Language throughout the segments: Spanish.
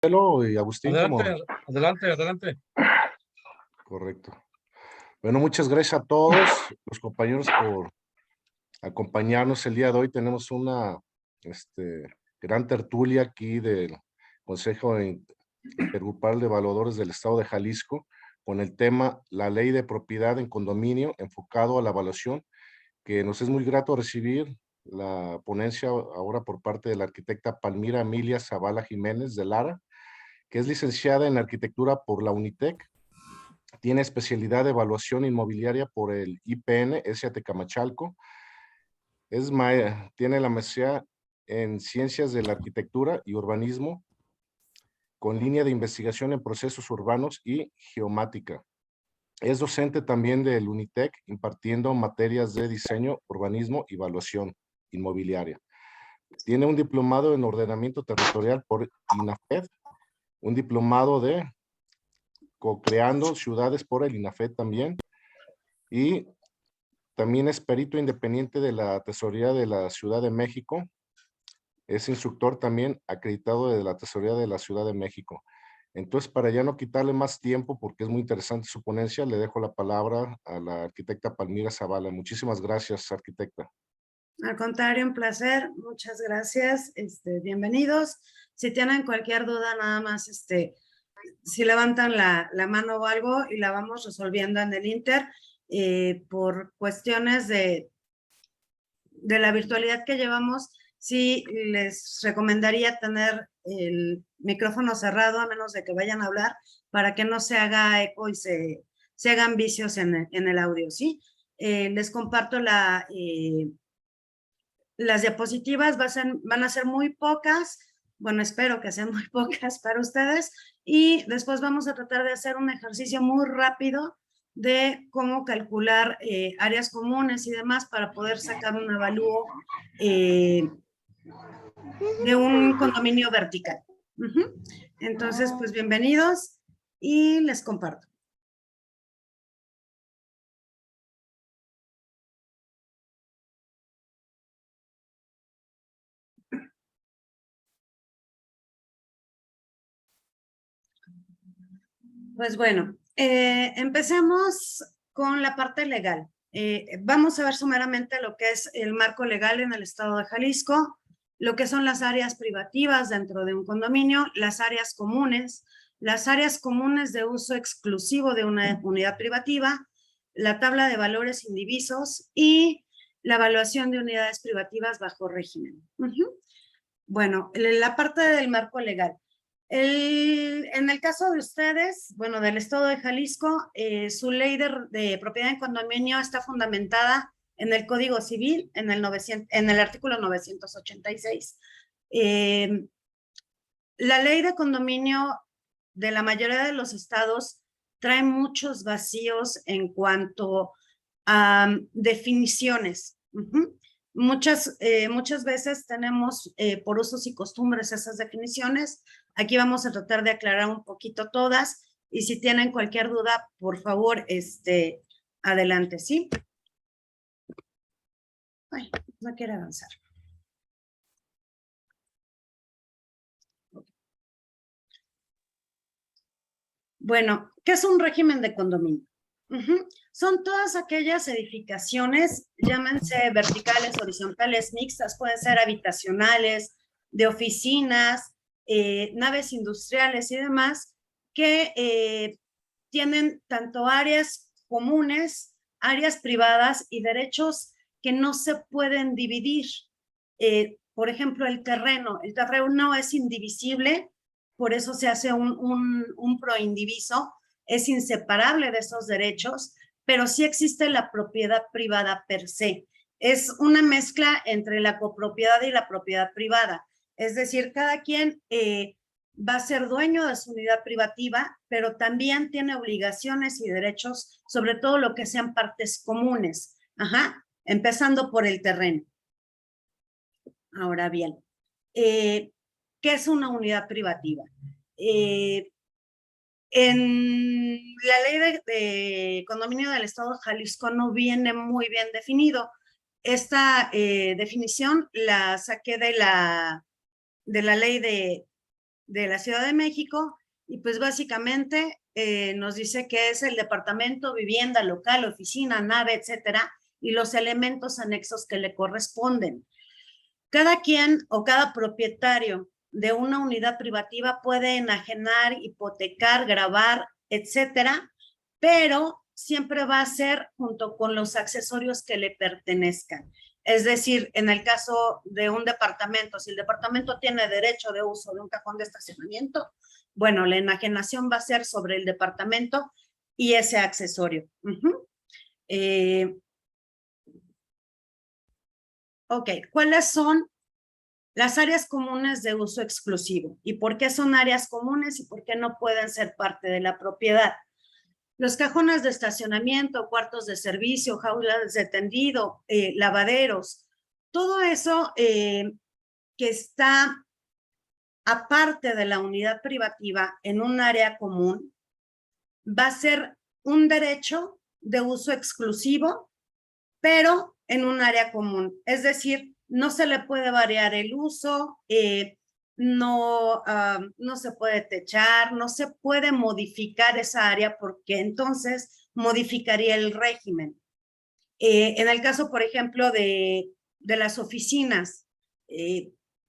Y Agustín, como Adelante, adelante, adelante. correcto. Bueno, muchas gracias a todos los compañeros por acompañarnos el día de hoy. Tenemos una gran tertulia aquí del Consejo Intergrupal de Evaluadores del Estado de Jalisco con el tema La Ley de Propiedad en Condominio enfocado a la evaluación, que nos es muy grato recibir la ponencia ahora por parte de la arquitecta Palmira Emilia Zavala Jiménez de Lara, que es licenciada en arquitectura por la UNITEC. Tiene especialidad de evaluación inmobiliaria por el IPN Tecamachalco. Tiene la maestría en Ciencias de la Arquitectura y Urbanismo con línea de investigación en procesos urbanos y geomática. Es docente también del UNITEC, impartiendo materias de diseño, urbanismo y evaluación inmobiliaria. Tiene un diplomado en ordenamiento territorial por INAFED, un diplomado de co-creando ciudades por el INAFED también, y también es perito independiente de la Tesorería de la Ciudad de México. Es instructor también acreditado de la Tesorería de la Ciudad de México. Entonces, para ya no quitarle más tiempo, porque es muy interesante su ponencia, le dejo la palabra a la arquitecta Palmira Zavala. Muchísimas gracias, arquitecta. Al contrario, un placer. Muchas gracias. Bienvenidos. Si tienen cualquier duda, nada más, si levantan la mano o algo y la vamos resolviendo en el Inter. Por cuestiones de la virtualidad que llevamos, sí les recomendaría tener el micrófono cerrado, a menos de que vayan a hablar, para que no se haga eco y se hagan vicios en el audio, ¿sí? Les comparto las diapositivas, van a ser muy pocas, bueno, espero que sean muy pocas para ustedes, y después vamos a tratar de hacer un ejercicio muy rápido de cómo calcular áreas comunes y demás para poder sacar un avalúo de un condominio vertical. Entonces, pues bienvenidos y les comparto. Pues bueno, empecemos con la parte legal. Vamos a ver sumeramente lo que es el marco legal en el estado de Jalisco, lo que son las áreas privativas dentro de un condominio, las áreas comunes de uso exclusivo de una unidad privativa, la tabla de valores indivisos y la evaluación de unidades privativas bajo régimen. Bueno, la parte del marco legal. En el caso de ustedes, bueno, del estado de Jalisco, su ley de propiedad en condominio está fundamentada en el Código Civil, en el artículo 986. La ley de condominio de la mayoría de los estados trae muchos vacíos en cuanto a definiciones. Muchas veces tenemos por usos y costumbres esas definiciones. Aquí vamos a tratar de aclarar un poquito todas, y si tienen cualquier duda, por favor, adelante, ¿sí? Ay, no quiere avanzar. Bueno, ¿qué es un régimen de condominio? Son todas aquellas edificaciones, llámense verticales, horizontales, mixtas, pueden ser habitacionales, de oficinas, naves industriales y demás, que tienen tanto áreas comunes, áreas privadas y derechos que no se pueden dividir. Por ejemplo, el terreno no es indivisible, por eso se hace un proindiviso, es inseparable de esos derechos, pero sí existe la propiedad privada per se. Es una mezcla entre la copropiedad y la propiedad privada. Es decir, cada quien va a ser dueño de su unidad privativa, pero también tiene obligaciones y derechos sobre todo lo que sean partes comunes. Empezando por el terreno. Ahora bien, ¿qué es una unidad privativa? En la ley de condominio del estado de Jalisco no viene muy bien definido. Esta definición la saqué de la ley de la Ciudad de México, y pues básicamente nos dice que es el departamento, vivienda, local, oficina, nave, etcétera, y los elementos anexos que le corresponden. Cada quien o cada propietario de una unidad privativa puede enajenar, hipotecar, gravar, etcétera, pero siempre va a ser junto con los accesorios que le pertenezcan. Es decir, en el caso de un departamento, si el departamento tiene derecho de uso de un cajón de estacionamiento, bueno, la enajenación va a ser sobre el departamento y ese accesorio. Ok, ¿cuáles son las áreas comunes de uso exclusivo? ¿Y por qué son áreas comunes y por qué no pueden ser parte de la propiedad? Los cajones de estacionamiento, cuartos de servicio, jaulas de tendido, lavaderos, todo eso que está aparte de la unidad privativa en un área común, va a ser un derecho de uso exclusivo, pero en un área común. Es decir, no se le puede variar el uso, no se puede techar, no se puede modificar esa área porque entonces modificaría el régimen. En el caso, por ejemplo, de las oficinas,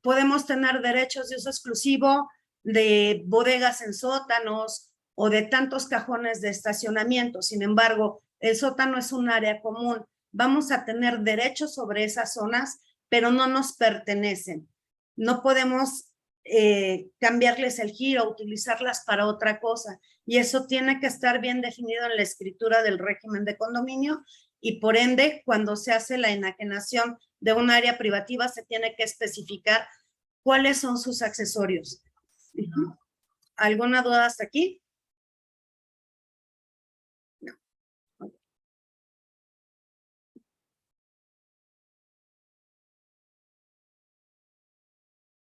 podemos tener derechos de uso exclusivo de bodegas en sótanos o de tantos cajones de estacionamiento. Sin embargo, el sótano es un área común. Vamos a tener derechos sobre esas zonas, pero no nos pertenecen. No podemos cambiarles el giro, utilizarlas para otra cosa. Y eso tiene que estar bien definido en la escritura del régimen de condominio y por ende, cuando se hace la enajenación de un área privativa, se tiene que especificar cuáles son sus accesorios. ¿Alguna duda hasta aquí? No.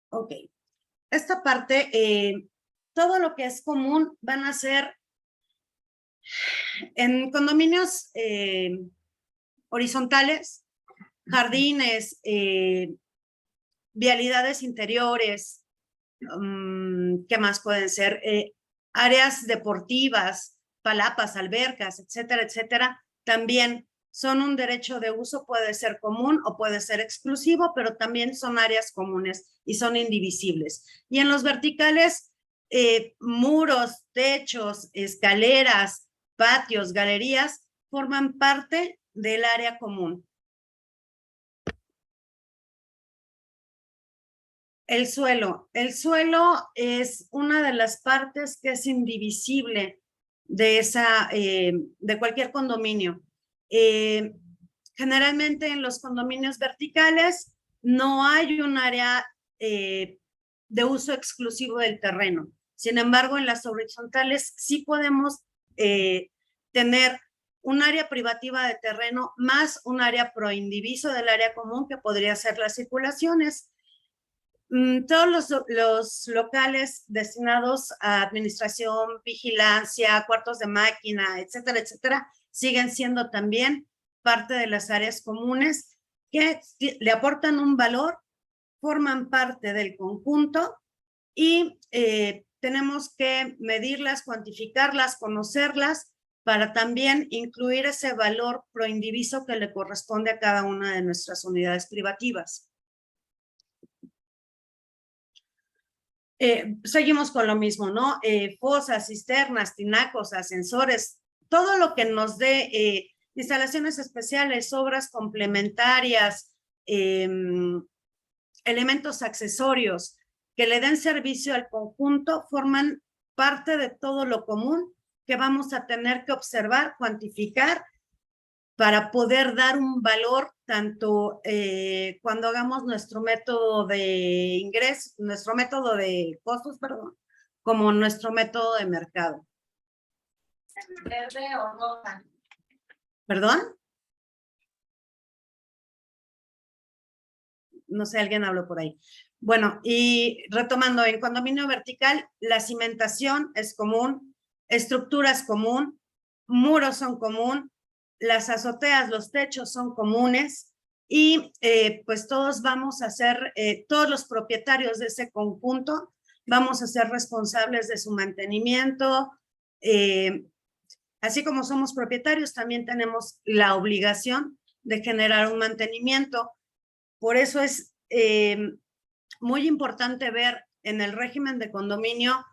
Ok. Esta parte, todo lo que es común van a ser en condominios horizontales, jardines, vialidades interiores, ¿qué más pueden ser? Áreas deportivas, palapas, albercas, etcétera, etcétera, también son un derecho de uso, puede ser común o puede ser exclusivo, pero también son áreas comunes y son indivisibles. Y en los verticales, muros, techos, escaleras, patios, galerías, forman parte del área común. El suelo es una de las partes que es indivisible de cualquier condominio. Generalmente en los condominios verticales no hay un área de uso exclusivo del terreno. Sin embargo, en las horizontales sí podemos tener un área privativa de terreno más un área proindiviso del área común que podría ser las circulaciones. Todos los locales destinados a administración, vigilancia, cuartos de máquina, etcétera, etcétera, siguen siendo también parte de las áreas comunes que le aportan un valor, forman parte del conjunto y tenemos que medirlas, cuantificarlas, conocerlas para también incluir ese valor proindiviso que le corresponde a cada una de nuestras unidades privativas. Seguimos con lo mismo, ¿no? Fosas, cisternas, tinacos, ascensores, todo lo que nos dé instalaciones especiales, obras complementarias, elementos accesorios que le den servicio al conjunto, forman parte de todo lo común que vamos a tener que observar, cuantificar para poder dar un valor tanto cuando hagamos nuestro método de ingreso, nuestro método de costos, perdón, como nuestro método de mercado. ¿Verde o roja? ¿Perdón? No sé, alguien habló por ahí. Bueno, y retomando, en condominio vertical, la cimentación es común, estructura es común, muros son común, las azoteas, los techos son comunes y pues todos vamos a ser, todos los propietarios de ese conjunto vamos a ser responsables de su mantenimiento. Así como somos propietarios, también tenemos la obligación de generar un mantenimiento. Por eso es muy importante ver en el régimen de condominio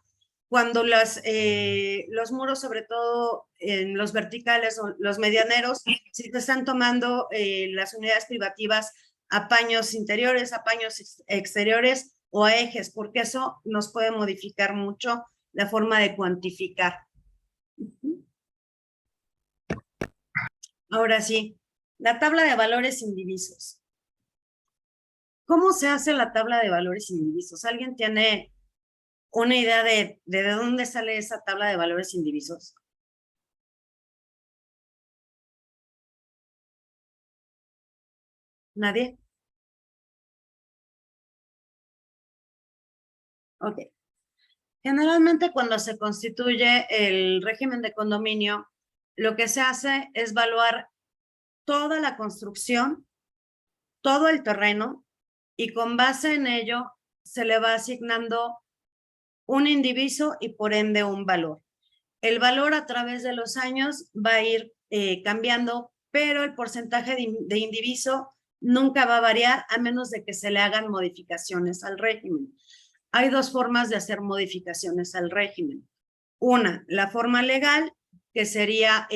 cuando los muros, sobre todo en los verticales o los medianeros, si te están tomando las unidades privativas a paños interiores, a paños exteriores o a ejes, porque eso nos puede modificar mucho la forma de cuantificar. Ahora sí, la tabla de valores indivisos. ¿Cómo se hace la tabla de valores indivisos? ¿Alguien tiene una idea de dónde sale esa tabla de valores indivisos? ¿Nadie? Ok. Generalmente cuando se constituye el régimen de condominio, lo que se hace es evaluar toda la construcción, todo el terreno, y con base en ello se le va asignando un indiviso y por ende un valor. El valor a través de los años va a ir cambiando, pero el porcentaje de indiviso nunca va a variar a menos de que se le hagan modificaciones al régimen. Hay dos formas de hacer modificaciones al régimen. Una, la forma legal, que sería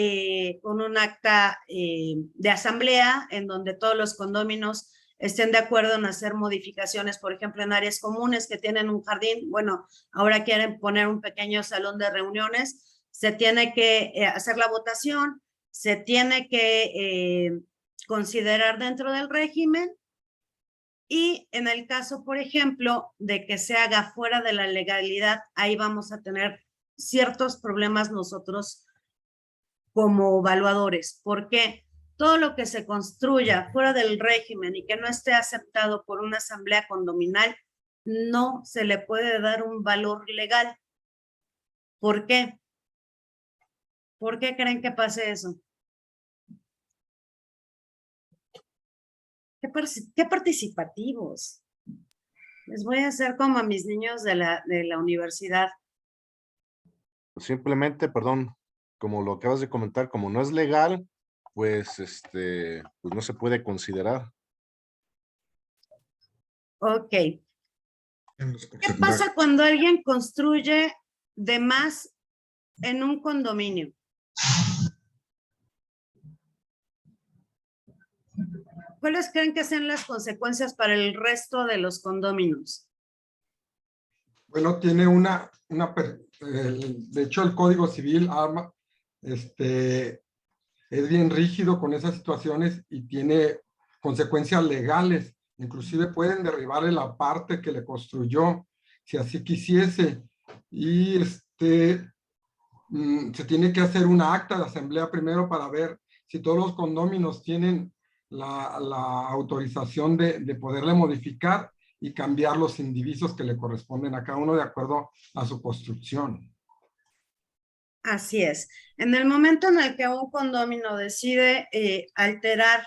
con un acta de asamblea en donde todos los condóminos estén de acuerdo en hacer modificaciones, por ejemplo, en áreas comunes que tienen un jardín, bueno, ahora quieren poner un pequeño salón de reuniones, se tiene que hacer la votación, se tiene que considerar dentro del régimen, y en el caso, por ejemplo, de que se haga fuera de la legalidad, ahí vamos a tener ciertos problemas nosotros como evaluadores, porque todo lo que se construya fuera del régimen y que no esté aceptado por una asamblea condominal, no se le puede dar un valor legal. ¿Por qué? ¿Por qué creen que pase eso? ¿Qué participativos? Les voy a hacer como a mis niños de la universidad. Simplemente, perdón, como lo acabas de comentar, como no es legal, pues, pues no se puede considerar. Ok. ¿Qué pasa cuando alguien construye de más en un condominio? ¿Cuáles creen que sean las consecuencias para el resto de los condóminos? Bueno, tiene de hecho el Código Civil es bien rígido con esas situaciones y tiene consecuencias legales. Inclusive pueden derribarle la parte que le construyó, si así quisiese. Y se tiene que hacer una acta de asamblea primero para ver si todos los condóminos tienen la autorización de poderle modificar y cambiar los indivisos que le corresponden a cada uno de acuerdo a su construcción. Así es. En el momento en el que un condomino decide alterar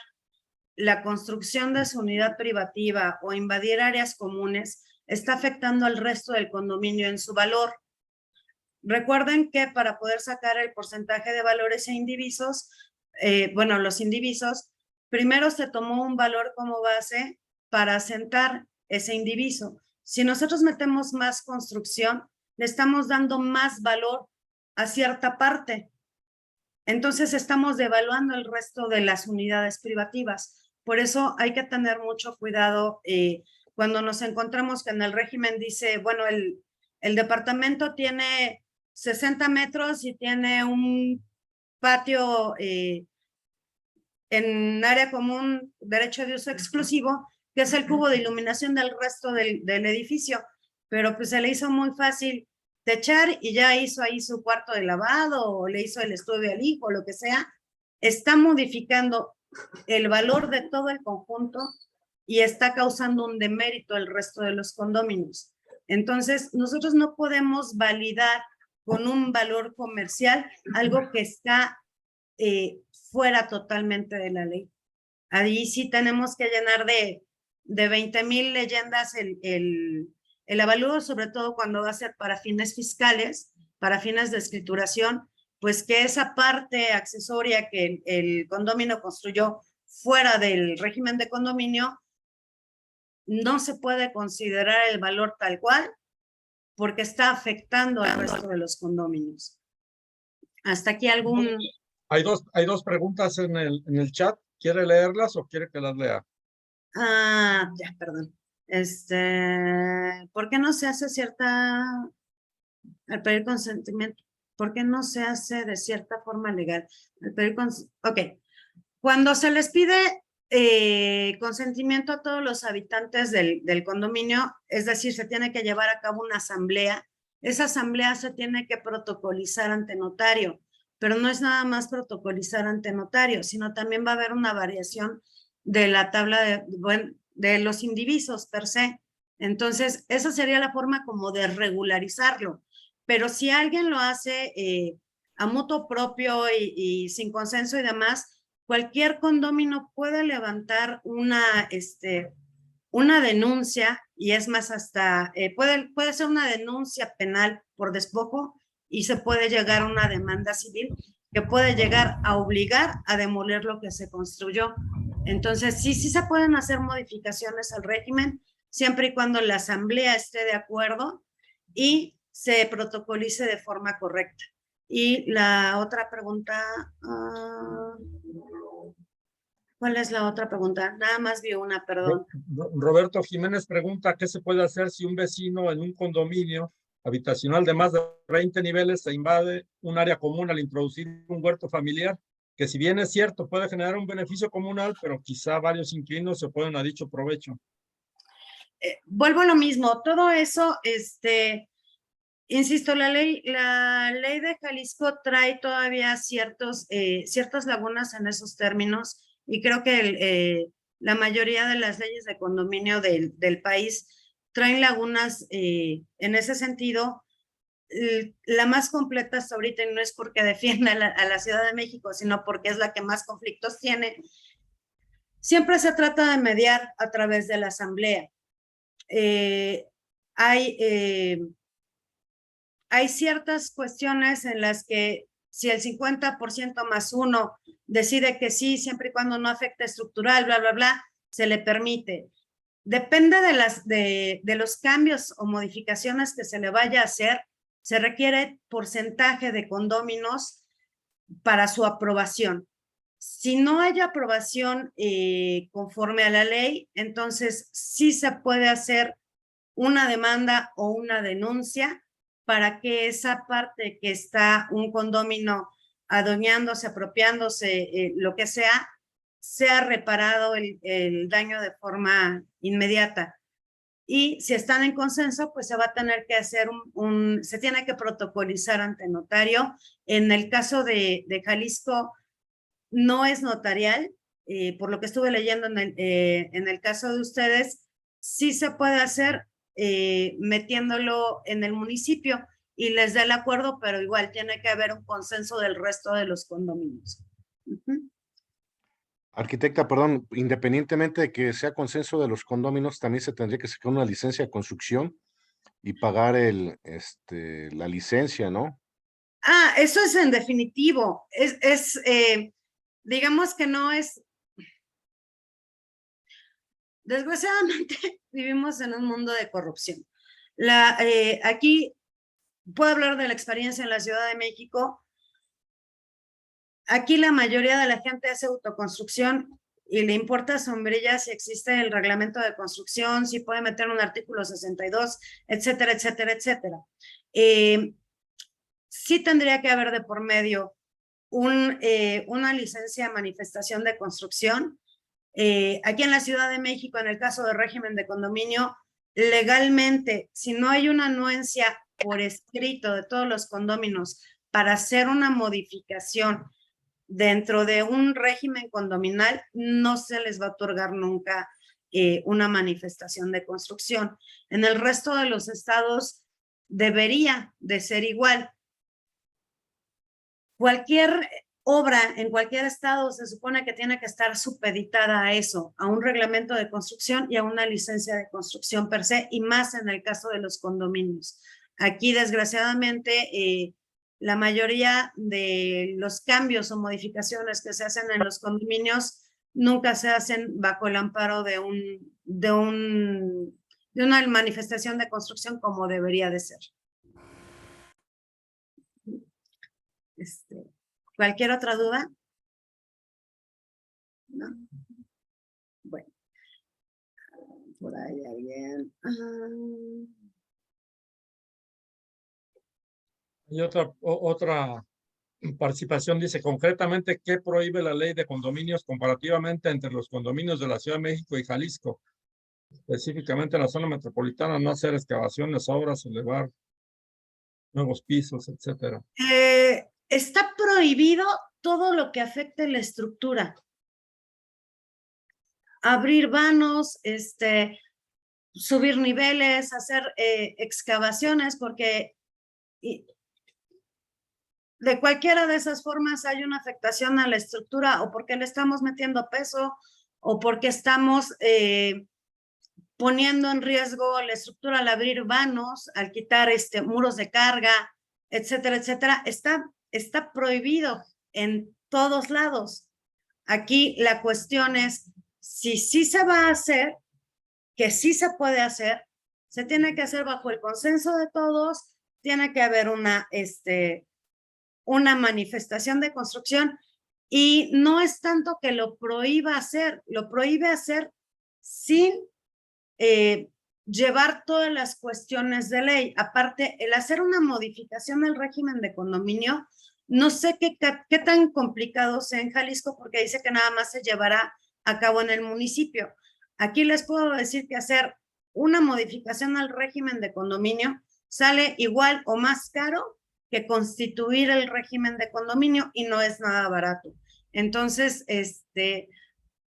la construcción de su unidad privativa o invadir áreas comunes, está afectando al resto del condominio en su valor. Recuerden que para poder sacar el porcentaje de valores e indivisos, los indivisos, primero se tomó un valor como base para asentar ese indiviso. Si nosotros metemos más construcción, le estamos dando más valor a cierta parte. Entonces estamos devaluando el resto de las unidades privativas. Por eso hay que tener mucho cuidado cuando nos encontramos que en el régimen dice, bueno, el departamento tiene 60 metros y tiene un patio en área común, derecho de uso exclusivo, que es el cubo de iluminación del resto del edificio. Pero pues se le hizo muy fácil techar y ya hizo ahí su cuarto de lavado o le hizo el estudio al hijo, lo que sea. Está modificando el valor de todo el conjunto y está causando un demérito al resto de los condóminos. Entonces, nosotros no podemos validar con un valor comercial algo que está fuera totalmente de la ley. Ahí sí tenemos que llenar de 20,000 leyendas el El avalúo, sobre todo cuando va a ser para fines fiscales, para fines de escrituración, pues que esa parte accesoria que el condominio construyó fuera del régimen de condominio, no se puede considerar el valor tal cual porque está afectando al resto de los condominios. ¿Hasta aquí algún...? Hay dos preguntas en el chat. ¿Quiere leerlas o quiere que las lea? Ya, perdón. ¿Por qué no se hace al pedir consentimiento? ¿Por qué no se hace de cierta forma legal? Ok. Cuando se les pide consentimiento a todos los habitantes del condominio, es decir, se tiene que llevar a cabo una asamblea. Esa asamblea se tiene que protocolizar ante notario, pero no es nada más protocolizar ante notario, sino también va a haber una variación de la tabla de los indivisos per se. Entonces, esa sería la forma como de regularizarlo. Pero si alguien lo hace a mutuo propio y sin consenso y demás, cualquier condominio puede levantar una denuncia, y es más, hasta puede ser una denuncia penal por despojo y se puede llegar a una demanda civil que puede llegar a obligar a demoler lo que se construyó. Entonces, sí se pueden hacer modificaciones al régimen, siempre y cuando la asamblea esté de acuerdo y se protocolice de forma correcta. Y la otra pregunta, ¿cuál es la otra pregunta? Nada más vi una, perdón. Roberto Jiménez pregunta, ¿qué se puede hacer si un vecino en un condominio habitacional de más de 20 niveles se invade un área común al introducir un huerto familiar? Que si bien es cierto, puede generar un beneficio comunal, pero quizá varios inquilinos se oponen a dicho provecho. Vuelvo a lo mismo, todo eso, insisto, la ley de Jalisco trae todavía ciertas lagunas en esos términos, y creo que la mayoría de las leyes de condominio del país traen lagunas en ese sentido. La más completa hasta ahorita, y no es porque defienda a la Ciudad de México, sino porque es la que más conflictos tiene, siempre se trata de mediar a través de la asamblea. Hay ciertas cuestiones en las que si el 50% más uno decide que sí, siempre y cuando no afecte estructural, bla, bla, bla, se le permite. Depende de los cambios o modificaciones que se le vaya a hacer, se requiere porcentaje de condóminos para su aprobación. Si no hay aprobación conforme a la ley, entonces sí se puede hacer una demanda o una denuncia para que esa parte que está un condominio adueñándose, apropiándose, lo que sea reparado el daño de forma inmediata. Y si están en consenso, pues se va a tener que hacer se tiene que protocolizar ante notario. En el caso de Jalisco, no es notarial, por lo que estuve leyendo en el caso de ustedes, sí se puede hacer metiéndolo en el municipio y les da el acuerdo, pero igual tiene que haber un consenso del resto de los condominios. Arquitecta, perdón, independientemente de que sea consenso de los condóminos, también se tendría que sacar una licencia de construcción y pagar la licencia, ¿no? Eso es en definitivo. Digamos que no es... Desgraciadamente vivimos en un mundo de corrupción. Aquí puedo hablar de la experiencia en la Ciudad de México. Aquí la mayoría de la gente hace autoconstrucción y le importa sombrilla si existe el reglamento de construcción, si puede meter un artículo 62, etcétera, etcétera, etcétera. Sí tendría que haber de por medio una licencia de manifestación de construcción. Aquí en la Ciudad de México, en el caso del régimen de condominio, legalmente, si no hay una anuencia por escrito de todos los condóminos para hacer una modificación dentro de un régimen condominal, no se les va a otorgar nunca una manifestación de construcción. En el resto de los estados debería de ser igual. Cualquier obra en cualquier estado se supone que tiene que estar supeditada a eso, a un reglamento de construcción y a una licencia de construcción per se, y más en el caso de los condominios. Aquí, desgraciadamente, la mayoría de los cambios o modificaciones que se hacen en los condominios nunca se hacen bajo el amparo de una manifestación de construcción como debería de ser. ¿Cualquier otra duda? ¿No? Bueno. Por ahí alguien. Y otra participación dice, concretamente, ¿qué prohíbe la ley de condominios comparativamente entre los condominios de la Ciudad de México y Jalisco? Específicamente en la zona metropolitana, no hacer excavaciones, obras, elevar nuevos pisos, etcétera. Está prohibido todo lo que afecte la estructura. Abrir vanos, subir niveles, hacer excavaciones, porque de cualquiera de esas formas hay una afectación a la estructura, o porque le estamos metiendo peso, o porque estamos poniendo en riesgo la estructura al abrir vanos, al quitar muros de carga, etcétera, etcétera. Está prohibido en todos lados. Aquí la cuestión es, si sí se va a hacer, que sí se puede hacer, se tiene que hacer bajo el consenso de todos, tiene que haber una manifestación de construcción, y no es tanto que lo prohíba hacer, lo prohíbe hacer sin llevar todas las cuestiones de ley. Aparte, el hacer una modificación del régimen de condominio, no sé qué tan complicado sea en Jalisco, porque dice que nada más se llevará a cabo en el municipio. Aquí les puedo decir que hacer una modificación al régimen de condominio sale igual o más caro que constituir el régimen de condominio, y no es nada barato. Entonces,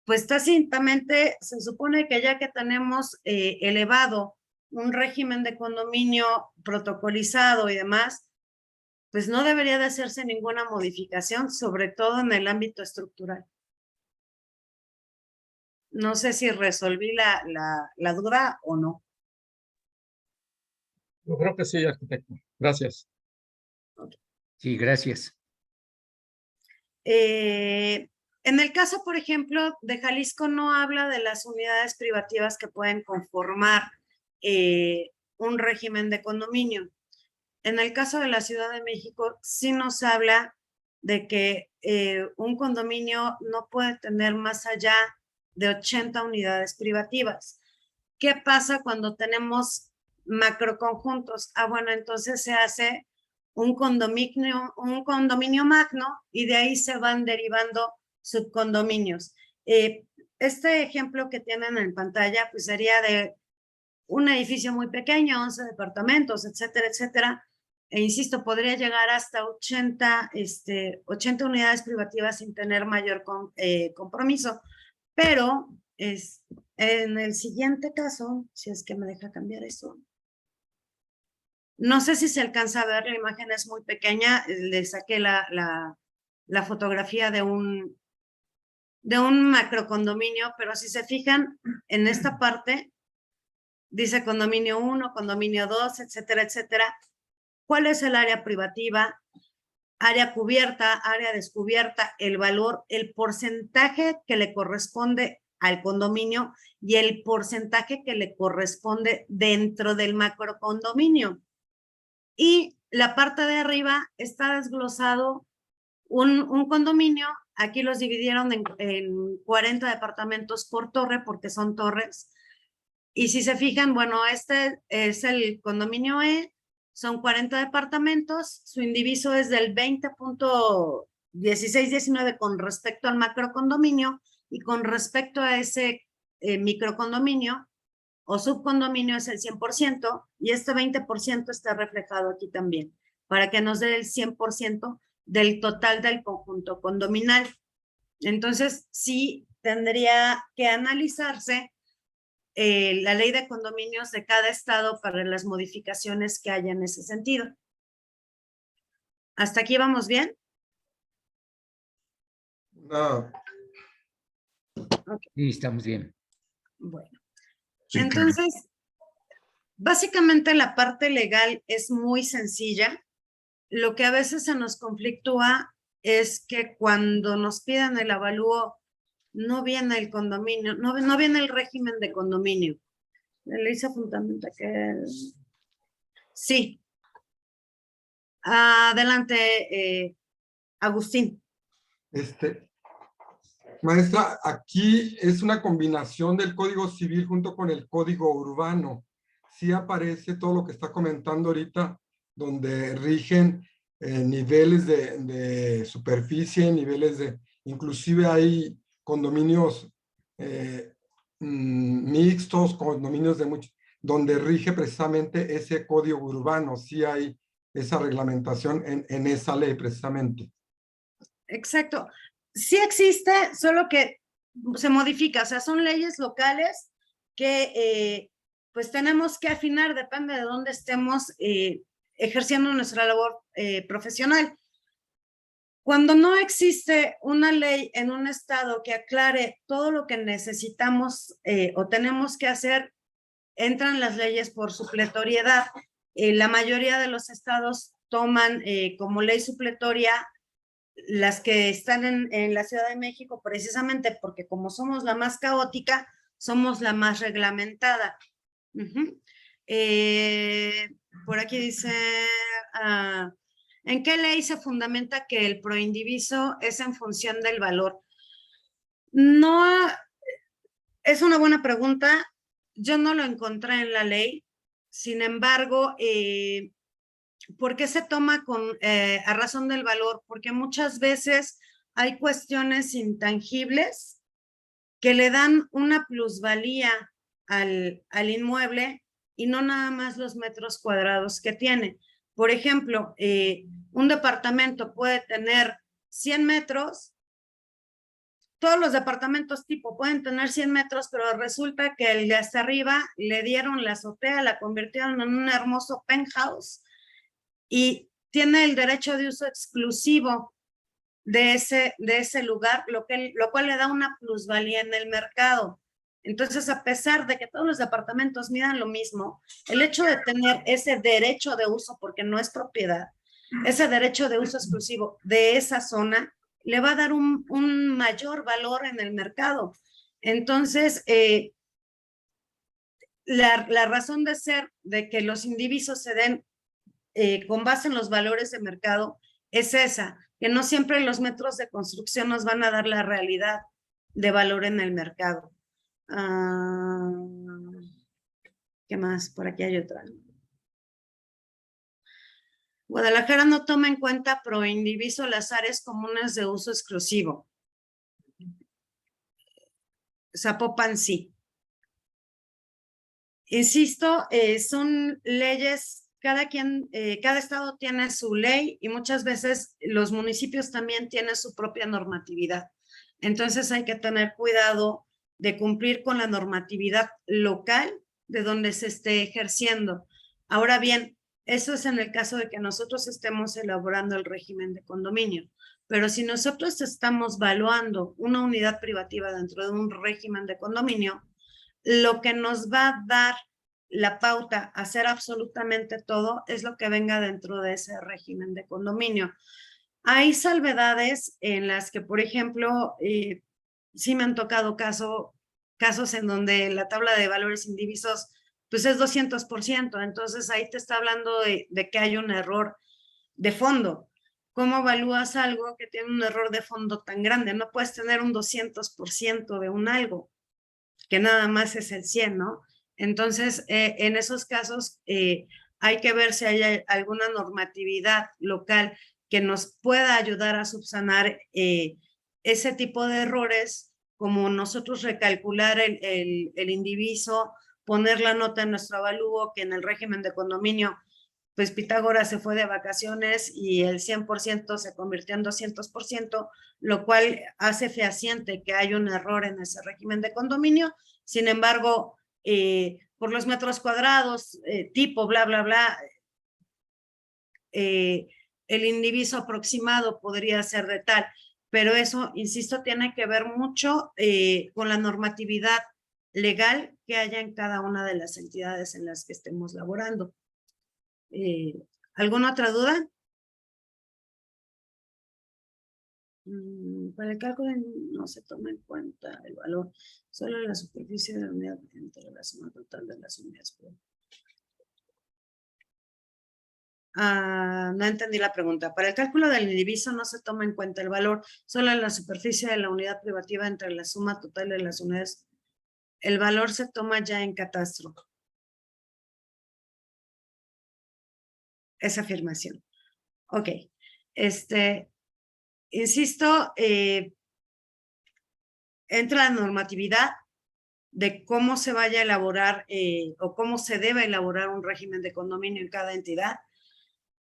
pues tácitamente se supone que ya que tenemos elevado un régimen de condominio protocolizado y demás, pues no debería de hacerse ninguna modificación, sobre todo en el ámbito estructural. No sé si resolví la duda o no. Yo creo que sí, arquitecto. Gracias. Sí, gracias. En el caso, por ejemplo, de Jalisco, no habla de las unidades privativas que pueden conformar un régimen de condominio. En el caso de la Ciudad de México, sí nos habla de que un condominio no puede tener más allá de 80 unidades privativas. ¿Qué pasa cuando tenemos macroconjuntos? Bueno, entonces se hace un condominio magno, y de ahí se van derivando subcondominios. Este ejemplo que tienen en pantalla, pues sería de un edificio muy pequeño, 11 departamentos, etcétera, etcétera. E insisto, podría llegar hasta 80 unidades privativas sin tener mayor compromiso. Pero en el siguiente caso, si es que me deja cambiar eso. No sé si se alcanza a ver, la imagen es muy pequeña, le saqué la fotografía de un macrocondominio, pero si se fijan en esta parte, dice condominio 1, condominio 2, etcétera, etcétera. ¿Cuál es el área privativa? Área cubierta, área descubierta, el valor, el porcentaje que le corresponde al condominio y el porcentaje que le corresponde dentro del macrocondominio. Y la parte de arriba está desglosado un condominio. Aquí los dividieron en 40 departamentos por torre, porque son torres. Y si se fijan, bueno, este es el condominio E, son 40 departamentos, su indiviso es del 20.1619 con respecto al macrocondominio, y con respecto a ese microcondominio o subcondominio es el 100%, y este 20% está reflejado aquí también, para que nos dé el 100% del total del conjunto condominal. Entonces, sí tendría que analizarse la ley de condominios de cada estado para las modificaciones que haya en ese sentido. ¿Hasta aquí vamos bien? No, Sí, estamos bien. Bueno, Sí, entonces, básicamente la parte legal es muy sencilla. Lo que a veces se nos conflictúa es que cuando nos piden el avalúo, no viene el condominio, no viene el régimen de condominio. La ley se fundamenta que... Sí. Adelante, Agustín. Maestra, aquí es una combinación del Código Civil junto con el Código Urbano. Sí aparece todo lo que está comentando ahorita, donde rigen niveles de superficie, niveles de, inclusive hay condominios mixtos, condominios de muchos, donde rige precisamente ese Código Urbano. Sí hay esa reglamentación en esa ley precisamente. Exacto. Sí existe, solo que se modifica, o sea, son leyes locales que pues tenemos que afinar, depende de dónde estemos ejerciendo nuestra labor profesional. Cuando no existe una ley en un estado que aclare todo lo que necesitamos o tenemos que hacer, entran las leyes por supletoriedad. La mayoría de los estados toman como ley supletoria las que están en la Ciudad de México, precisamente porque como somos la más caótica, somos la más reglamentada. Por aquí dice, ¿en qué ley se fundamenta que el proindiviso es en función del valor? No, es una buena pregunta. Yo no lo encontré en la ley. Sin embargo, ¿por qué se toma a razón del valor? Porque muchas veces hay cuestiones intangibles que le dan una plusvalía al inmueble y no nada más los metros cuadrados que tiene. Por ejemplo, un departamento puede tener 100 metros, todos los departamentos tipo pueden tener 100 metros, pero resulta que el de hasta arriba le dieron la azotea, la convirtieron en un hermoso penthouse y tiene el derecho de uso exclusivo de ese lugar, lo cual le da una plusvalía en el mercado. Entonces, a pesar de que todos los departamentos midan lo mismo, el hecho de tener ese derecho de uso, porque no es propiedad, ese derecho de uso exclusivo de esa zona, le va a dar un mayor valor en el mercado. Entonces, la razón de ser de que los indivisos se den con base en los valores de mercado es esa, que no siempre los metros de construcción nos van a dar la realidad de valor en el mercado. ¿Qué más? Por aquí hay otra. Guadalajara no toma en cuenta proindiviso las áreas comunes de uso exclusivo. Zapopan sí. Insisto, son leyes, cada estado tiene su ley y muchas veces los municipios también tienen su propia normatividad. Entonces hay que tener cuidado de cumplir con la normatividad local de donde se esté ejerciendo. Ahora bien, eso es en el caso de que nosotros estemos elaborando el régimen de condominio. Pero si nosotros estamos valuando una unidad privativa dentro de un régimen de condominio, lo que nos va a dar la pauta a hacer absolutamente todo es lo que venga dentro de ese régimen de condominio. Hay salvedades en las que, por ejemplo, sí me han tocado casos en donde la tabla de valores indivisos pues es 200%, entonces ahí te está hablando de que hay un error de fondo. ¿Cómo evalúas algo que tiene un error de fondo tan grande? No puedes tener un 200% de un algo, que nada más es el 100, ¿no? Entonces, en esos casos hay que ver si hay alguna normatividad local que nos pueda ayudar a subsanar ese tipo de errores, como nosotros recalcular el indiviso, poner la nota en nuestro avalúo, que en el régimen de condominio, pues Pitágoras se fue de vacaciones y el 100% se convirtió en 200%, lo cual hace fehaciente que hay un error en ese régimen de condominio. Sin embargo, por los metros cuadrados, tipo, bla, bla, bla, el indiviso aproximado podría ser de tal. pero eso, insisto, tiene que ver mucho con la normatividad legal que haya en cada una de las entidades en las que estemos laborando. ¿Alguna otra duda? Para el cálculo no se toma en cuenta el valor, solo la superficie de la unidad entre la suma total de las unidades. No entendí la pregunta. Para el cálculo del indiviso no se toma en cuenta el valor, solo la superficie de la unidad privativa entre la suma total de las unidades. El valor se toma ya en catastro. Esa afirmación. Ok. Insisto, entra la normatividad de cómo se vaya a elaborar o cómo se debe elaborar un régimen de condominio en cada entidad,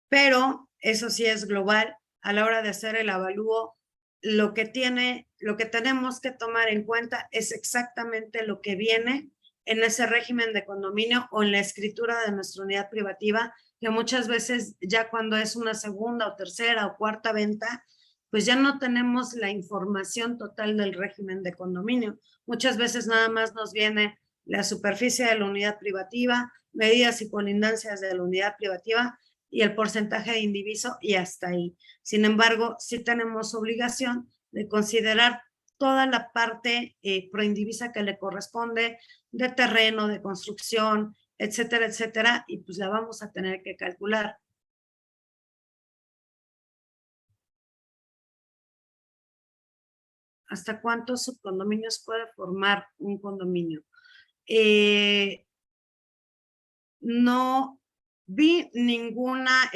pero eso sí es global. A la hora de hacer el avalúo, lo que tenemos que tomar en cuenta es exactamente lo que viene en ese régimen de condominio o en la escritura de nuestra unidad privativa, que muchas veces ya cuando es una segunda o tercera o cuarta venta, pues ya no tenemos la información total del régimen de condominio. Muchas veces nada más nos viene la superficie de la unidad privativa, medidas y colindancias de la unidad privativa y el porcentaje de indiviso y hasta ahí. Sin embargo, sí tenemos obligación de considerar toda la parte proindivisa que le corresponde de terreno, de construcción, etcétera, etcétera, y pues la vamos a tener que calcular. ¿Hasta cuántos subcondominios puede formar un condominio? No vi ninguna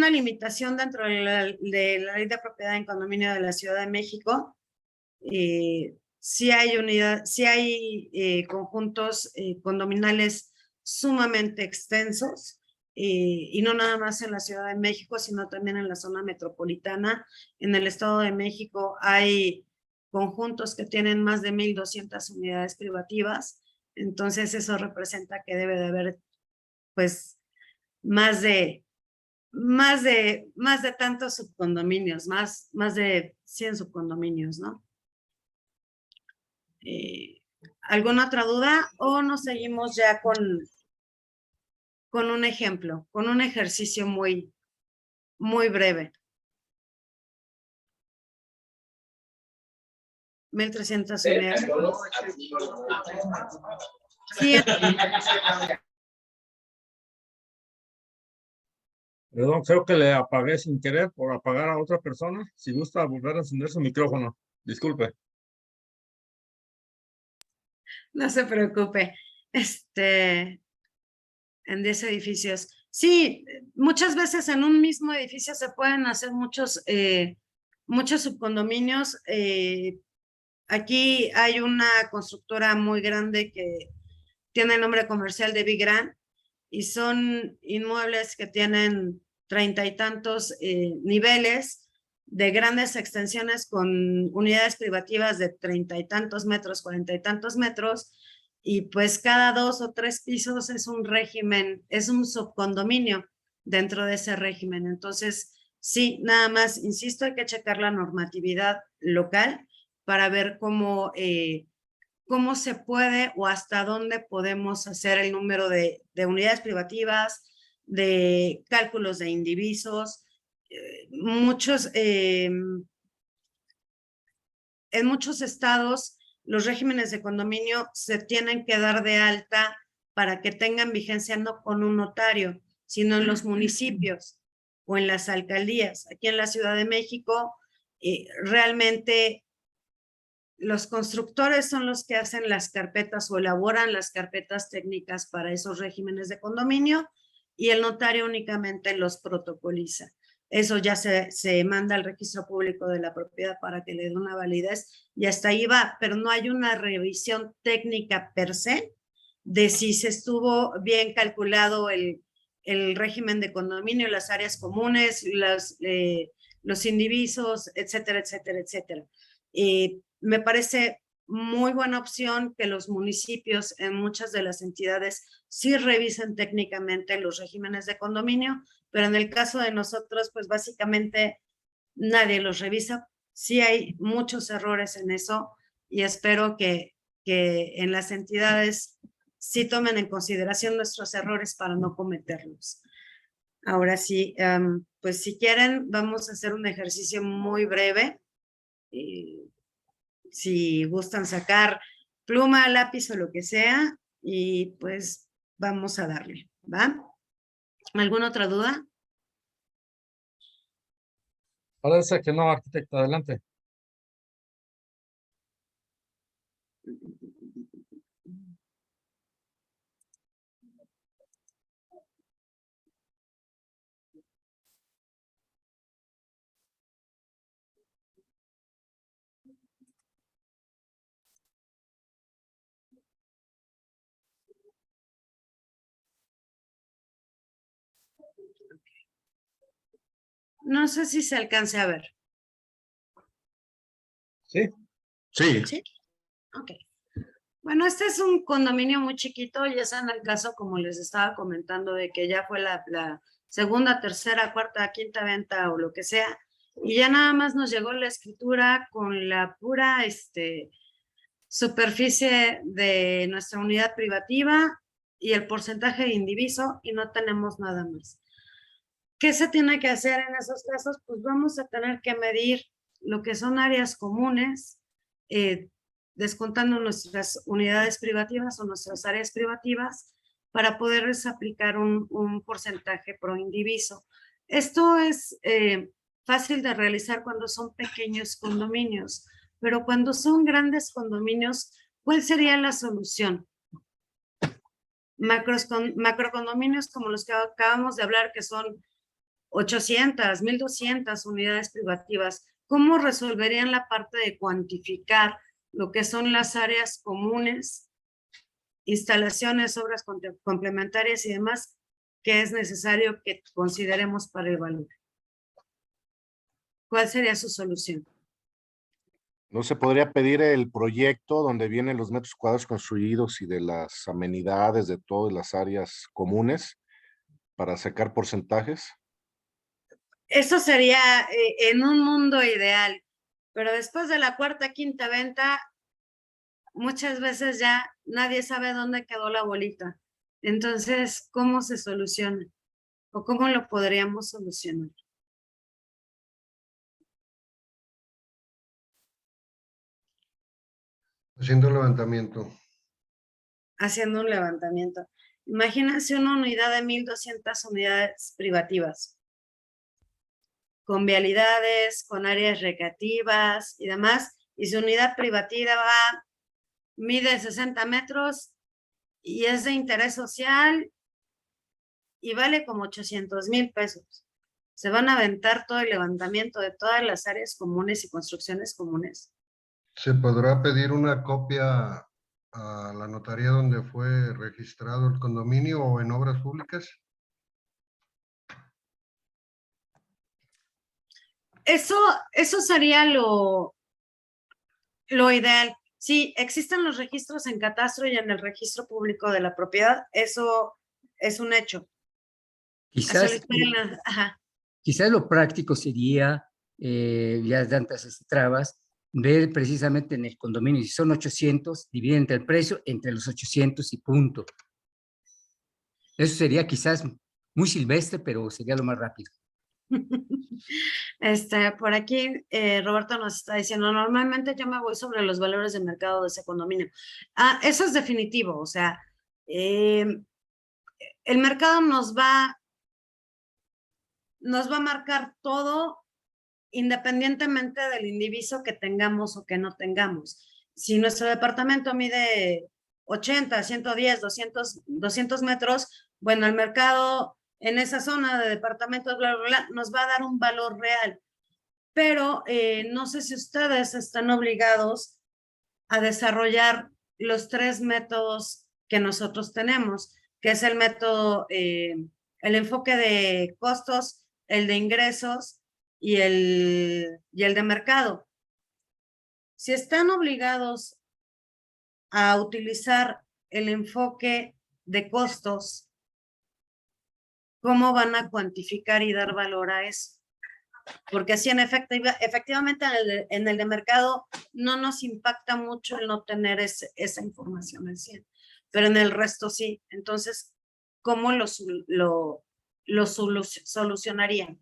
limitación dentro de la ley de propiedad en condominio de la Ciudad de México. Sí hay conjuntos condominales sumamente extensos, y no nada más en la Ciudad de México, sino también en la zona metropolitana. En el Estado de México hay conjuntos que tienen más de 1,200 unidades privativas, entonces eso representa que debe de haber pues más de tantos subcondominios, más de 100 subcondominios, ¿no? ¿Alguna otra duda o nos seguimos ya con un ejemplo, con un ejercicio muy breve? 1,300 unidades. Sí. Perdón, creo que le apagué sin querer por apagar a otra persona. Si gusta volver a encender su micrófono. Disculpe. No se preocupe. En 10 edificios. Sí, muchas veces en un mismo edificio se pueden hacer muchos subcondominios. Aquí hay una constructora muy grande que tiene el nombre comercial de Big Grand y son inmuebles que tienen 30 y tantos niveles de grandes extensiones con unidades privativas de 30 y tantos metros, 40 y tantos metros, y pues cada 2 o 3 pisos es un régimen, es un subcondominio dentro de ese régimen. Entonces, sí, nada más, insisto, hay que checar la normatividad local para ver cómo se puede o hasta dónde podemos hacer el número de unidades privativas, de cálculos de indivisos. En muchos estados, los regímenes de condominio se tienen que dar de alta para que tengan vigencia no con un notario, sino en los municipios o en las alcaldías. Aquí en la Ciudad de México, realmente los constructores son los que hacen las carpetas o elaboran las carpetas técnicas para esos regímenes de condominio y el notario únicamente los protocoliza. Eso ya se manda al registro público de la propiedad para que le dé una validez y hasta ahí va, pero no hay una revisión técnica per se de si se estuvo bien calculado el régimen de condominio, las áreas comunes, los indivisos, etcétera, etcétera, etcétera. Me parece muy buena opción que los municipios en muchas de las entidades sí revisen técnicamente los regímenes de condominio, pero en el caso de nosotros, pues básicamente nadie los revisa. Sí hay muchos errores en eso y espero que en las entidades sí tomen en consideración nuestros errores para no cometerlos. Ahora sí, pues si quieren, vamos a hacer un ejercicio muy breve. Si gustan sacar pluma, lápiz o lo que sea, y pues vamos a darle, ¿va? ¿Alguna otra duda? Parece que no, arquitecta, adelante. No sé si se alcance a ver. Sí. Sí. ¿Sí? Ok. Bueno, este es un condominio muy chiquito, ya es en el caso, como les estaba comentando, de que ya fue la segunda, tercera, cuarta, quinta venta o lo que sea, y ya nada más nos llegó la escritura con la pura superficie de nuestra unidad privativa y el porcentaje de indiviso, y no tenemos nada más. ¿Qué se tiene que hacer en esos casos? Pues vamos a tener que medir lo que son áreas comunes, descontando nuestras unidades privativas o nuestras áreas privativas para poderles aplicar un porcentaje pro indiviso. Esto es fácil de realizar cuando son pequeños condominios, pero cuando son grandes condominios, ¿cuál sería la solución? Macrocondominios como los que acabamos de hablar, que son 800, 1200 unidades privativas. ¿Cómo resolverían la parte de cuantificar lo que son las áreas comunes, instalaciones, obras complementarias y demás que es necesario que consideremos para el valor? ¿Cuál sería su solución? ¿No se podría pedir el proyecto donde vienen los metros cuadrados construidos y de las amenidades de todas las áreas comunes para sacar porcentajes? Eso sería en un mundo ideal, pero después de la cuarta, quinta venta, muchas veces ya nadie sabe dónde quedó la bolita. Entonces, ¿cómo se soluciona? ¿O cómo lo podríamos solucionar? Haciendo un levantamiento. Haciendo un levantamiento. Imagínense una unidad de 1200 unidades privativas, con vialidades, con áreas recreativas y demás, y su unidad privativa mide 60 metros y es de interés social y vale como 800,000 pesos. Se van a aventar todo el levantamiento de todas las áreas comunes y construcciones comunes. ¿Se podrá pedir una copia a la notaría donde fue registrado el condominio o en obras públicas? Eso sería lo ideal. Sí, existen los registros en catastro y en el registro público de la propiedad. Eso es un hecho. Quizás, quizás lo práctico sería, ya de tantas trabas, ver precisamente en el condominio, si son 800, dividen entre el precio, entre los 800 y punto. Eso sería quizás muy silvestre, pero sería lo más rápido. Por aquí Roberto nos está diciendo, normalmente yo me voy sobre los valores de mercado de ese condominio. Eso es definitivo, o sea, el mercado nos va a marcar todo independientemente del indiviso que tengamos o que no tengamos. Si nuestro departamento mide 80, 110, 200 metros, bueno, el mercado en esa zona de departamentos, bla, bla, bla, nos va a dar un valor real. Pero no sé si ustedes están obligados a desarrollar los 3 métodos que nosotros tenemos, que es el método, el enfoque de costos, el de ingresos y el de mercado. Si están obligados a utilizar el enfoque de costos, ¿cómo van a cuantificar y dar valor a eso? Porque así efectivamente en el de mercado no nos impacta mucho el no tener esa información en sí, pero en el resto sí. Entonces, ¿cómo lo solucionarían?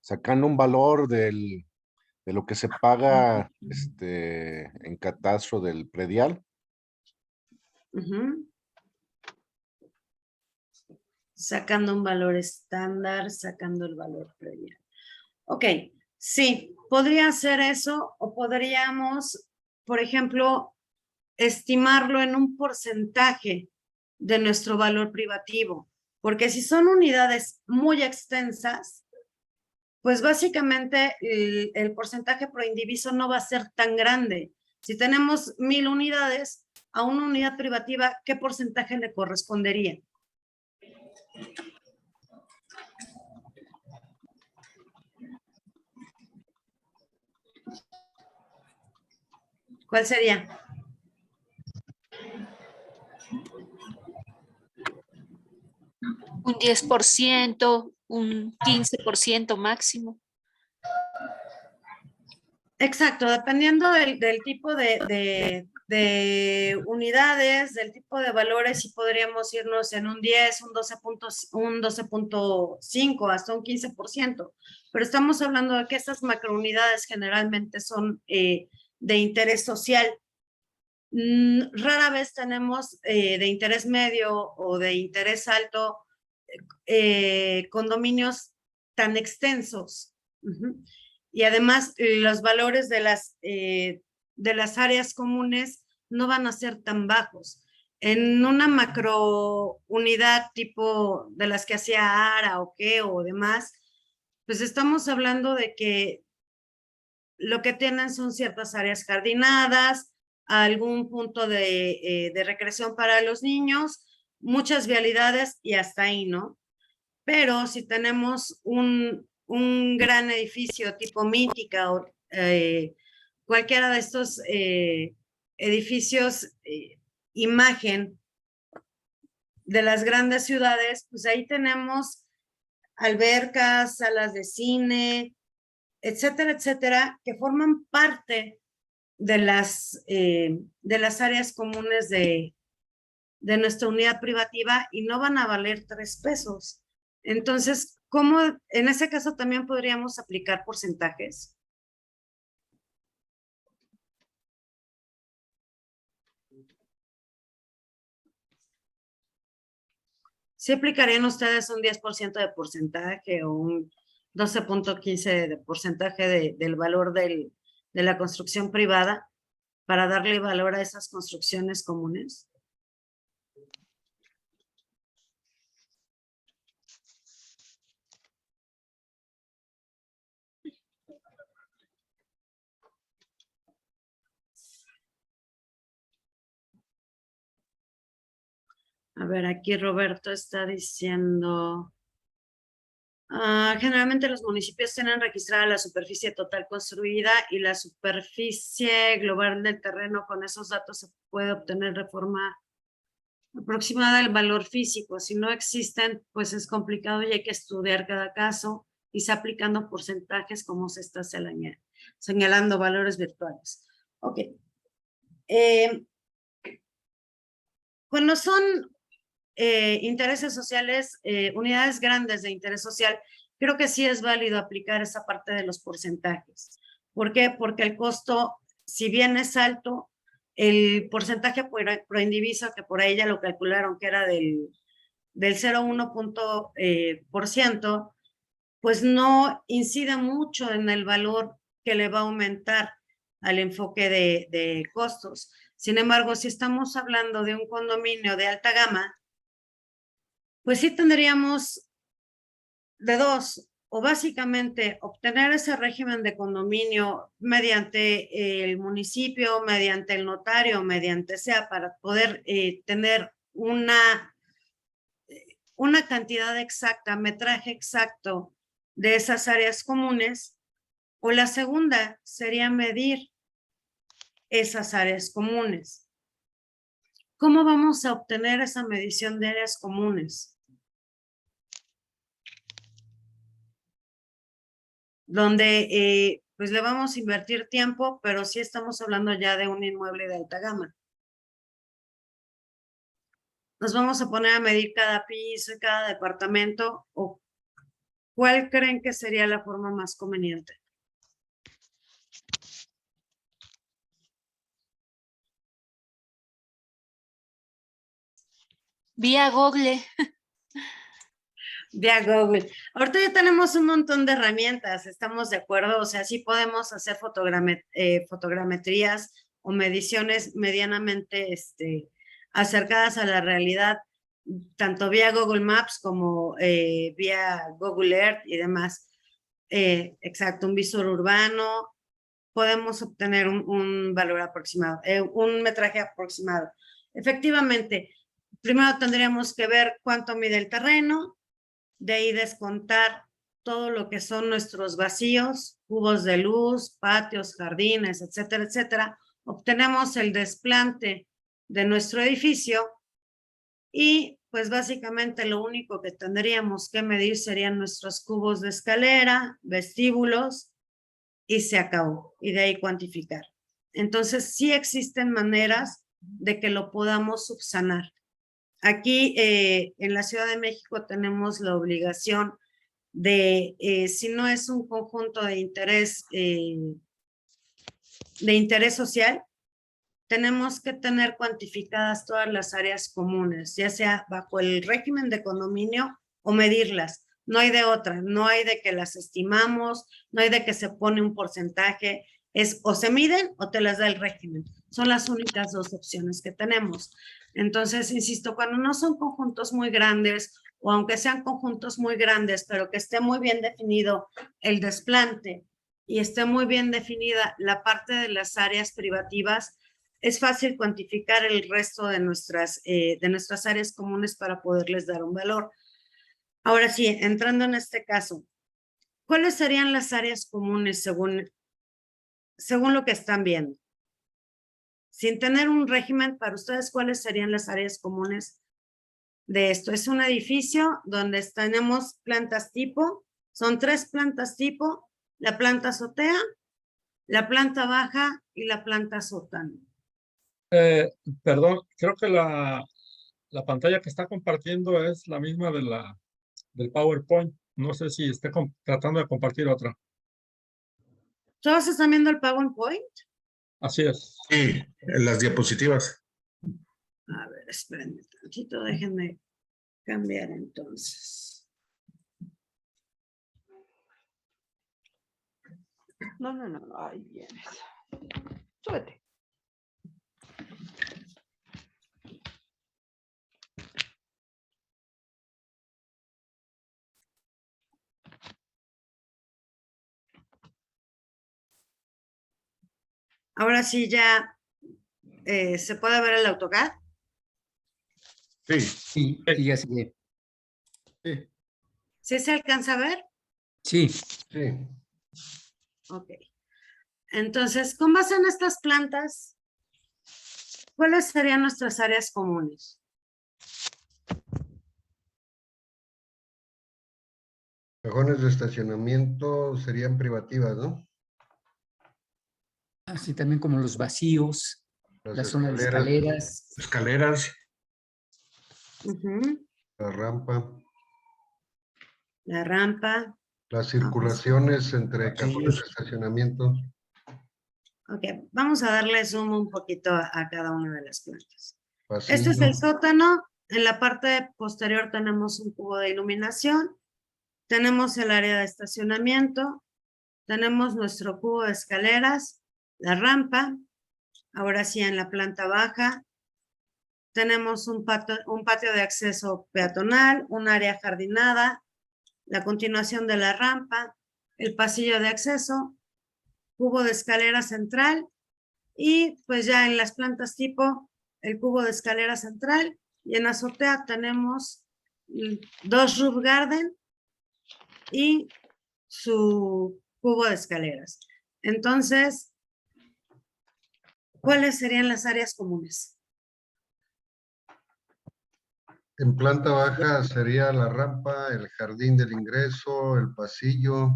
Sacando un valor de lo que se paga en catastro del predial. Sacando un valor estándar, sacando el valor predial. Ok, sí, podría hacer eso, o podríamos, por ejemplo, estimarlo en un porcentaje de nuestro valor privativo, porque si son unidades muy extensas, pues básicamente el porcentaje pro indiviso no va a ser tan grande. Si tenemos 1000 unidades, a una unidad privativa, ¿qué porcentaje le correspondería? ¿Cuál sería? Un 10%, un 15% máximo. Exacto, dependiendo del tipo de unidades, del tipo de valores, y podríamos irnos en un 10, un 12.5, hasta un 15%. Pero estamos hablando de que estas macrounidades generalmente son de interés social. Rara vez tenemos de interés medio o de interés alto condominios tan extensos. Y además los valores de las áreas comunes no van a ser tan bajos. En una macro unidad tipo de las que hacía ARA o qué o demás, pues estamos hablando de que lo que tienen son ciertas áreas jardinadas, algún punto de recreación para los niños, muchas vialidades y hasta ahí, ¿no? Pero si tenemos un gran edificio tipo Mítica o cualquiera de estos edificios imagen de las grandes ciudades, pues ahí tenemos albercas, salas de cine, etcétera, etcétera, que forman parte de las áreas comunes de nuestra unidad privativa y no van a valer 3 pesos. Entonces, ¿cómo en ese caso también podríamos aplicar porcentajes? ¿Sí aplicarían ustedes un 10% de porcentaje o un 12.15% de porcentaje del valor de la construcción privada para darle valor a esas construcciones comunes? A ver, aquí Roberto está diciendo, generalmente los municipios tienen registrada la superficie total construida y la superficie global del terreno. Con esos datos se puede obtener de forma aproximada el valor físico. Si no existen, pues es complicado y hay que estudiar cada caso y se aplicando porcentajes como se está señalando valores virtuales. Ok. Cuando son intereses sociales, unidades grandes de interés social, creo que sí es válido aplicar esa parte de los porcentajes. ¿Por qué? Porque el costo, si bien es alto, el porcentaje pro indiviso, que por ahí ya lo calcularon que era del 0,1%, pues no incide mucho en el valor que le va a aumentar al enfoque de costos. Sin embargo, si estamos hablando de un condominio de alta gama, pues sí tendríamos de dos, o básicamente obtener ese régimen de condominio mediante el municipio, mediante el notario, mediante sea, para poder tener una cantidad exacta, metraje exacto de esas áreas comunes, o la segunda sería medir esas áreas comunes. ¿Cómo vamos a obtener esa medición de áreas comunes? Donde pues le vamos a invertir tiempo, pero sí estamos hablando ya de un inmueble de alta gama. Nos vamos a poner a medir cada piso y cada departamento, o ¿cuál creen que sería la forma más conveniente? Vía Google. Vía Google. Ahorita ya tenemos un montón de herramientas, ¿estamos de acuerdo? O sea, sí podemos hacer fotogrametrías o mediciones medianamente acercadas a la realidad, tanto vía Google Maps como vía Google Earth y demás. Exacto, un visor urbano. Podemos obtener un valor aproximado, un metraje aproximado. Efectivamente, primero tendríamos que ver cuánto mide el terreno, de ahí descontar todo lo que son nuestros vacíos, cubos de luz, patios, jardines, etcétera, etcétera. Obtenemos el desplante de nuestro edificio y pues básicamente lo único que tendríamos que medir serían nuestros cubos de escalera, vestíbulos, y se acabó, y de ahí cuantificar. Entonces sí existen maneras de que lo podamos subsanar. Aquí en la Ciudad de México tenemos la obligación de, si no es un conjunto de interés social, tenemos que tener cuantificadas todas las áreas comunes, ya sea bajo el régimen de condominio o medirlas. No hay de otra, no hay de que las estimamos, no hay de que se pone un porcentaje, es o se miden o te las da el régimen. Son las únicas dos opciones que tenemos. Entonces, insisto, cuando no son conjuntos muy grandes, o aunque sean conjuntos muy grandes, pero que esté muy bien definido el desplante y esté muy bien definida la parte de las áreas privativas, es fácil cuantificar el resto de nuestras áreas comunes para poderles dar un valor. Ahora sí, entrando en este caso, ¿cuáles serían las áreas comunes según lo que están viendo? Sin tener un régimen, para ustedes, ¿cuáles serían las áreas comunes de esto? Es un edificio donde tenemos plantas tipo, son 3 plantas tipo, la planta azotea, la planta baja y la planta sótano. Perdón, creo que la pantalla que está compartiendo es la misma del PowerPoint. No sé si esté tratando de compartir otra. ¿Todos están viendo el PowerPoint? Así es. Sí, en las diapositivas. A ver, espérenme tantito, déjenme cambiar entonces. No, ahí vienes. Súbete. Ahora sí ya se puede ver el AutoCAD. Sí. Sí, ya se ve. Sí. ¿Sí se alcanza a ver? Sí. Sí. Ok. Entonces, con base en estas plantas, ¿cuáles serían nuestras áreas comunes? Cajones de estacionamiento serían privativas, ¿no? Así también como los vacíos, Las la zona de escaleras. escaleras. Ujú. La rampa. La rampa. Las circulaciones entre cajones de estacionamiento. Ok, vamos a darle zoom un poquito a cada una de las plantas. Pasillo. Este es el sótano. En la parte posterior tenemos un cubo de iluminación. Tenemos el área de estacionamiento. Tenemos nuestro cubo de escaleras, la rampa. Ahora sí, en la planta baja tenemos un patio de acceso peatonal, un área jardinada, la continuación de la rampa, el pasillo de acceso, cubo de escalera central y pues ya en las plantas tipo el cubo de escalera central, y en azotea tenemos 2 roof garden y su cubo de escaleras. Entonces, ¿cuáles serían las áreas comunes? En planta baja sería la rampa, el jardín del ingreso, el pasillo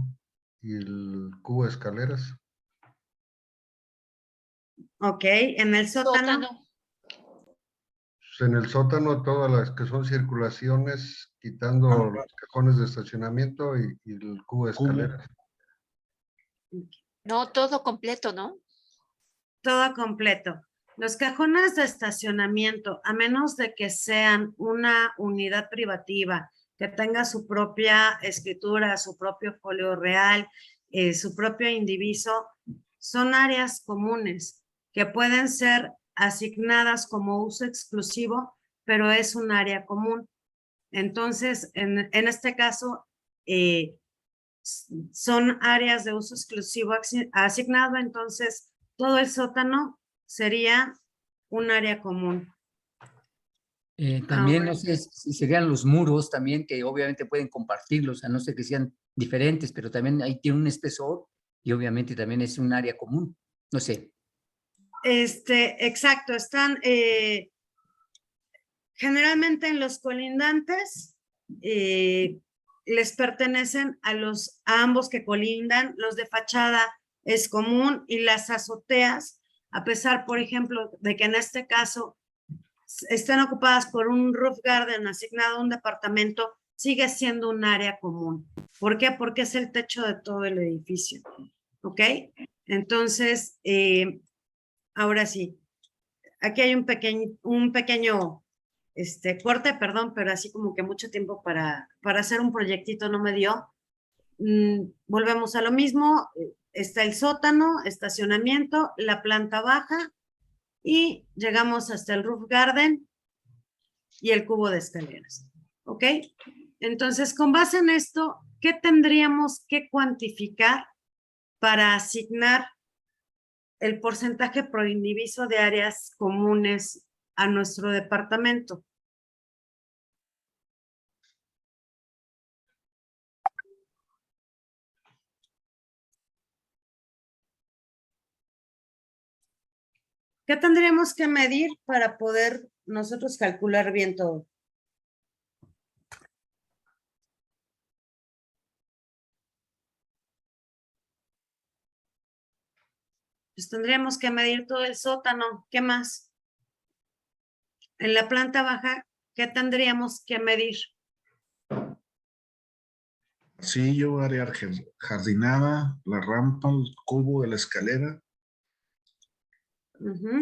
y el cubo de escaleras. Ok, en el sótano. Pues en el sótano todas las que son circulaciones, quitando los cajones de estacionamiento y el cubo de escaleras. No, todo completo, ¿no? Todo completo. Los cajones de estacionamiento, a menos de que sean una unidad privativa, que tenga su propia escritura, su propio folio real, su propio indiviso, son áreas comunes que pueden ser asignadas como uso exclusivo, pero es un área común. Entonces, en este caso, son áreas de uso exclusivo asignado, entonces todo el sótano sería un área común. También no sé si serían los muros también, que obviamente pueden compartirlos, a no ser que sean diferentes, pero también ahí tiene un espesor y obviamente también es un área común. No sé. Exacto, están generalmente en los colindantes, les pertenecen a ambos que colindan. Los de fachada es común, y las azoteas, a pesar, por ejemplo, de que en este caso están ocupadas por un roof garden asignado a un departamento, sigue siendo un área común. ¿Por qué? Porque es el techo de todo el edificio. ¿Ok? Entonces, ahora sí, aquí hay un pequeño corte, perdón, pero así como que mucho tiempo para hacer un proyectito no me dio. Volvemos a lo mismo. Está el sótano, estacionamiento, la planta baja, y llegamos hasta el roof garden y el cubo de escaleras. ¿Ok? Entonces, con base en esto, ¿qué tendríamos que cuantificar para asignar el porcentaje por indiviso de áreas comunes a nuestro departamento? ¿Qué tendríamos que medir para poder nosotros calcular bien todo? Pues tendríamos que medir todo el sótano. ¿Qué más? En la planta baja, ¿qué tendríamos que medir? Sí, yo área jardinada, la rampa, el cubo de la escalera.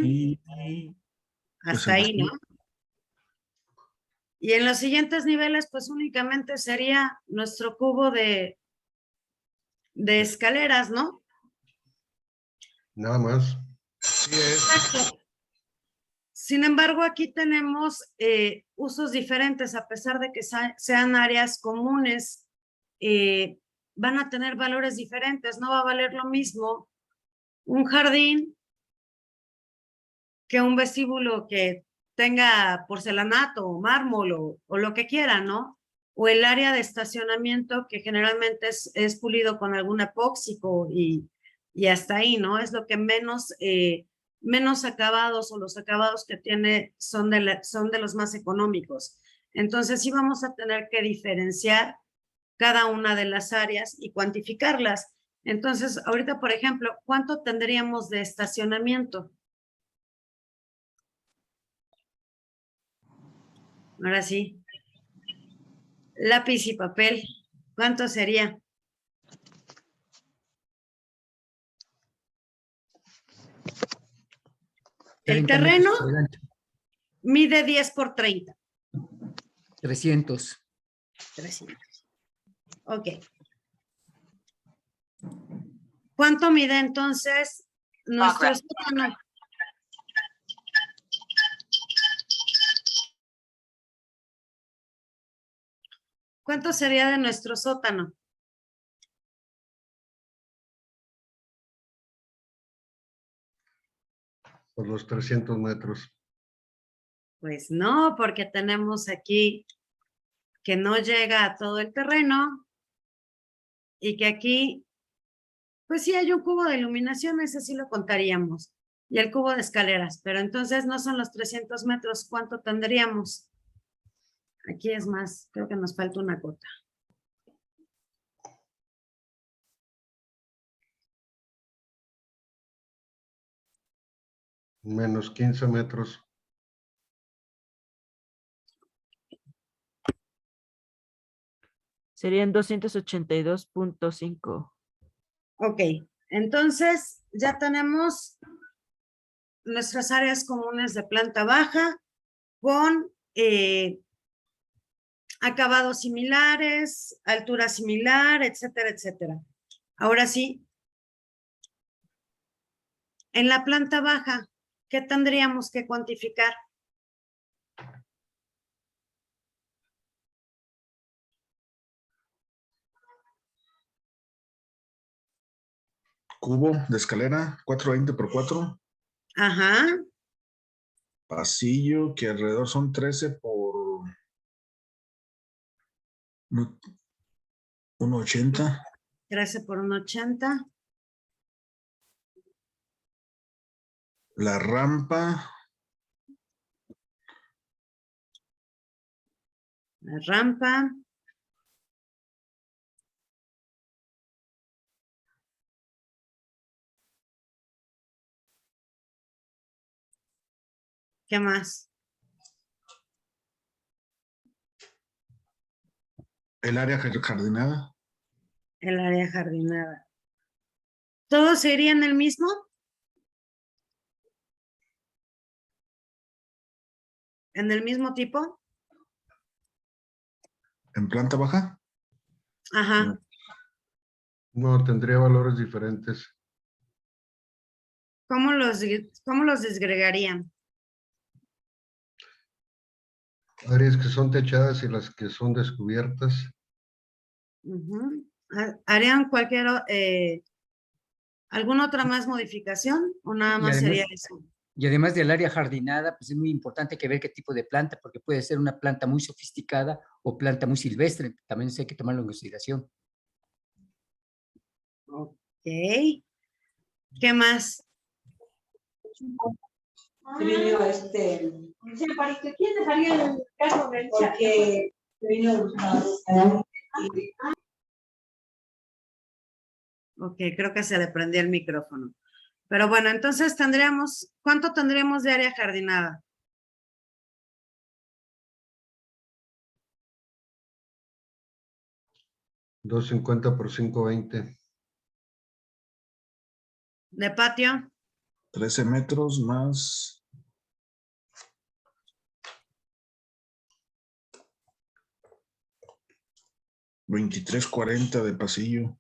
Y pues hasta ahí, ¿no? Y en los siguientes niveles, pues únicamente sería nuestro cubo de escaleras, ¿no? Nada más. sí es. Exacto. Sin embargo, aquí tenemos usos diferentes, a pesar de que sean áreas comunes, van a tener valores diferentes. No va a valer lo mismo un jardín que un vestíbulo que tenga porcelanato o mármol o lo que quiera, ¿no? O el área de estacionamiento, que generalmente es pulido con algún epóxico y hasta ahí, ¿no? Es lo que menos acabados, o los acabados que tiene son de los más económicos. Entonces sí vamos a tener que diferenciar cada una de las áreas y cuantificarlas. Entonces, ahorita, por ejemplo, ¿cuánto tendríamos de estacionamiento? Ahora sí. Lápiz y papel. ¿Cuánto sería? El terreno mide 10 por 30. 300. 300. Ok. ¿Cuánto mide entonces nuestro sótano? ¿Cuánto sería de nuestro sótano? Por los 300 metros. Pues no, porque tenemos aquí que no llega a todo el terreno. y que aquí, pues sí hay un cubo de iluminación, ese sí lo contaríamos, y el cubo de escaleras, pero entonces no son los 300 metros, ¿cuánto tendríamos? Aquí es más, creo que nos falta una cota. Menos 15 metros. Serían 282.5. Ok, entonces ya tenemos nuestras áreas comunes de planta baja con acabados similares, altura similar, etcétera, etcétera. Ahora sí, en la planta baja, ¿qué tendríamos que cuantificar? Cubo de escalera, 420 por 4. Ajá, Pasillo, que alrededor son 13 por 1.80. 13 por 1.80. La rampa, La rampa. ¿Qué más? el área jardinada. El área jardinada. ¿Todos serían el mismo? ¿En el mismo tipo? ¿En planta baja? Ajá. No, tendría valores diferentes. ¿Cómo los desgregarían? Áreas que son techadas y las que son descubiertas. Ujú. ¿Harían alguna otra más modificación o nada Y más además- sería eso? Y además del área jardinada, pues es muy importante que ver qué tipo de planta, porque puede ser una planta muy sofisticada o planta muy silvestre. También eso hay que tomarlo en consideración. Ok. ¿Qué más? Vino ¿quién dejaría el caso del porque vino Ok, creo que se le prendió el micrófono. Pero bueno, entonces ¿cuánto tendríamos de área jardinada? $250 por 520. ¿De patio? 13 metros más 23.40 de pasillo.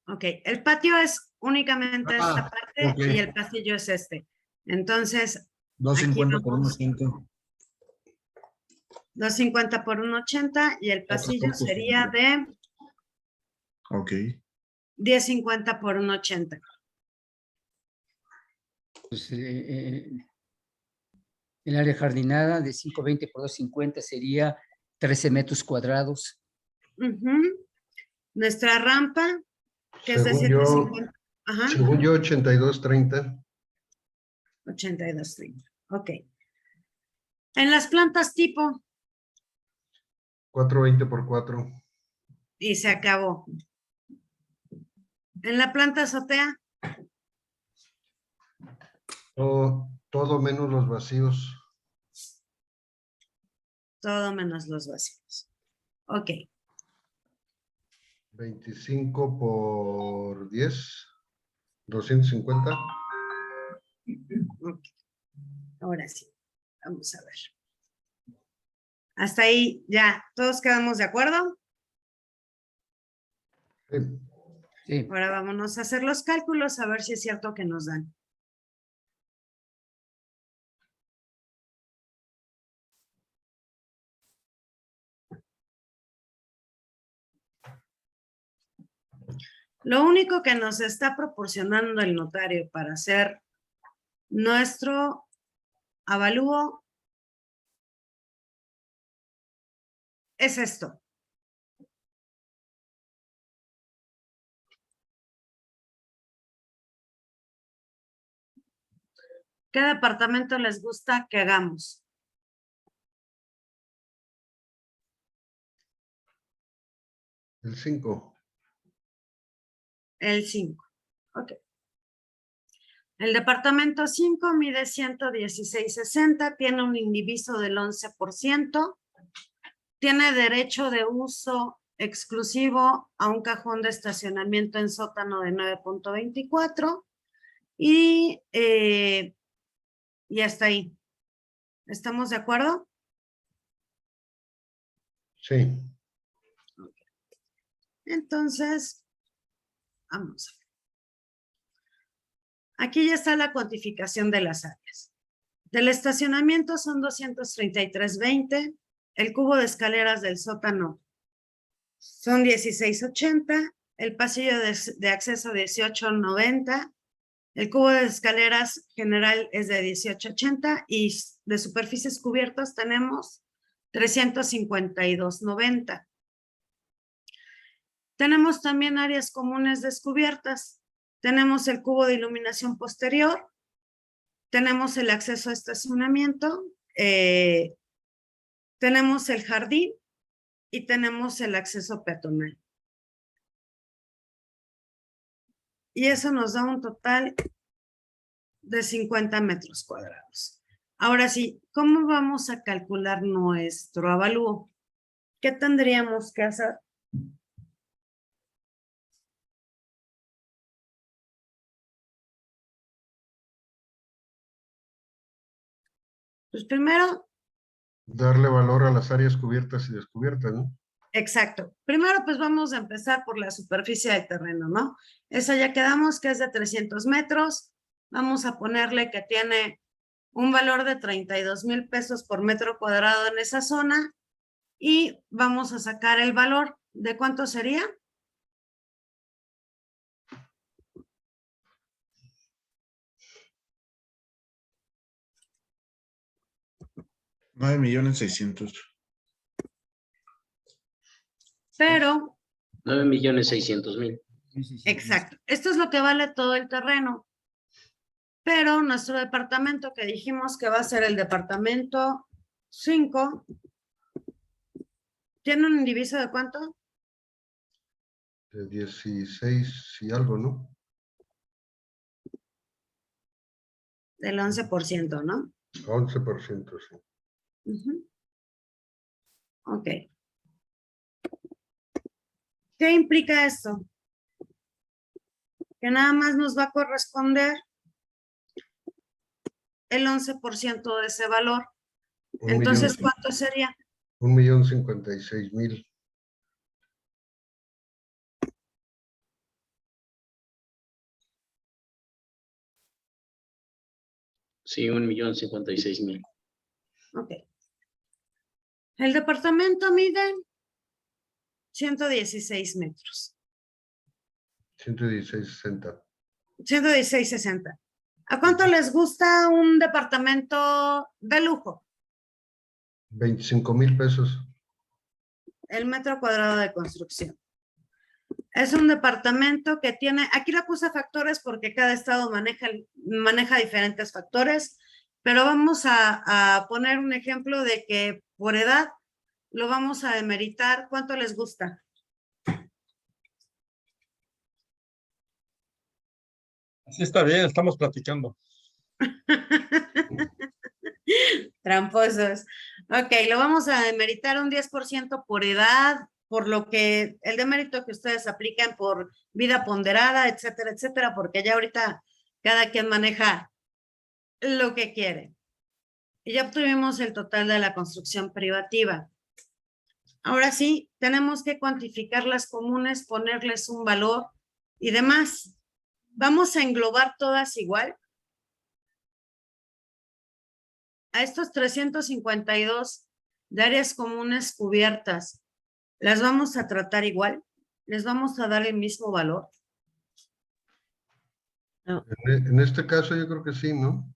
Ok, el patio es únicamente esta parte ok. y el pasillo es este. Entonces, 250 por vamos. 1.80. 250 por 1.80 y el pasillo sería de Ok. 10.50 por 1.80. Pues, el área jardinada de 520 por 250 sería 13 metros cuadrados. Nuestra rampa, que es de Según yo, 750. Ajá. según yo, 82.30. 82.30. Ok. En las plantas tipo, 420 por 4. y se acabó. En la planta azotea, Todo menos los vacíos. todo menos los vacíos. Ok. 25 por 10. 250. Ok. Ahora sí. Vamos a ver. Hasta ahí ya, ¿todos quedamos de acuerdo? Sí. Sí. Ahora vámonos a hacer los cálculos a ver si es cierto que nos dan. Lo único que nos está proporcionando el notario para hacer nuestro avalúo es esto. ¿Qué departamento les gusta que hagamos? El 5. El 5. Ok. El departamento 5 mide 116.60, tiene un indiviso del 11%, tiene derecho de uso exclusivo a un cajón de estacionamiento en sótano de 9.24 y hasta ahí. ¿Estamos de acuerdo? Sí. Entonces, vamos a ver. Aquí ya está la cuantificación de las áreas. Del estacionamiento son 233.20. El cubo de escaleras del sótano son 16.80. El pasillo de acceso 18.90. El cubo de escaleras general es de 18.80 y de superficies cubiertas tenemos 352.90. Tenemos también áreas comunes descubiertas. Tenemos el cubo de iluminación posterior, tenemos el acceso a estacionamiento, tenemos el jardín y tenemos el acceso peatonal. Y eso nos da un total de 50 metros cuadrados. Ahora sí, ¿cómo vamos a calcular nuestro avalúo? ¿Qué tendríamos que hacer? Pues primero, Darle valor a las áreas cubiertas y descubiertas, ¿no? exacto. Primero, pues vamos a empezar por la superficie del terreno, ¿no? Esa ya quedamos que es de 300 metros. Vamos a ponerle que tiene un valor de 32,000 pesos por metro cuadrado en esa zona y vamos a sacar el valor. ¿De cuánto sería? $9,600,000. Pero, 9,600,000. exacto. Esto es lo que vale todo el terreno. Pero nuestro departamento que dijimos que va a ser el departamento 5, ¿tiene un indiviso de cuánto? De 16 y algo, ¿no? Del 11%, ¿no? 11%, sí. Ok. ¿Qué implica esto? Que nada más nos va a corresponder el 11% de ese valor. Entonces, ¿cuánto sería? 1,056,000. Sí, 1,056,000. Ok. El departamento mide 116 metros. 116,60. 116.60. ¿A cuánto les gusta un departamento de lujo? 25,000 pesos. El metro cuadrado de construcción. Es un departamento que tiene, aquí le puse factores porque cada estado maneja diferentes factores, pero vamos a poner un ejemplo de que por edad lo vamos a demeritar. ¿Cuánto les gusta? Así está bien, estamos platicando. Tramposos. Ok, lo vamos a demeritar un 10% por edad, por lo que el demérito que ustedes aplican por vida ponderada, etcétera, etcétera, porque ya ahorita cada quien maneja lo que quiere. Y ya obtuvimos el total de la construcción privativa. Ahora sí, tenemos que cuantificar las comunes, ponerles un valor y demás. Vamos a englobar todas igual. A estos 352 de áreas comunes cubiertas, ¿las vamos a tratar igual? ¿Les vamos a dar el mismo valor? No. En este caso yo creo que sí, ¿no?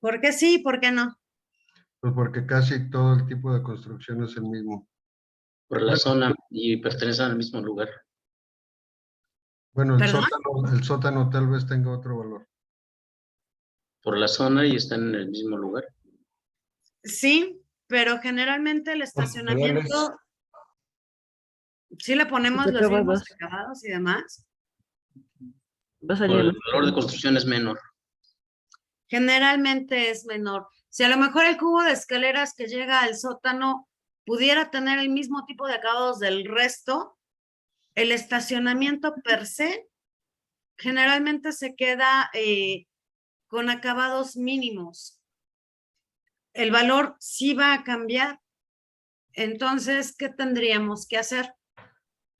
¿Por qué sí? ¿Por qué no? Pues porque casi todo el tipo de construcción es el mismo. Por la zona y pertenecen al mismo lugar. Bueno, el sótano tal vez tenga otro valor. por la zona y están en el mismo lugar. Sí, pero generalmente el estacionamiento, sí le ponemos los mismos acabados y demás. Por el valor de construcción es menor. Generalmente es menor. Si a lo mejor el cubo de escaleras que llega al sótano pudiera tener el mismo tipo de acabados del resto, el estacionamiento per se generalmente se queda con acabados mínimos. El valor sí va a cambiar. Entonces, ¿qué tendríamos que hacer?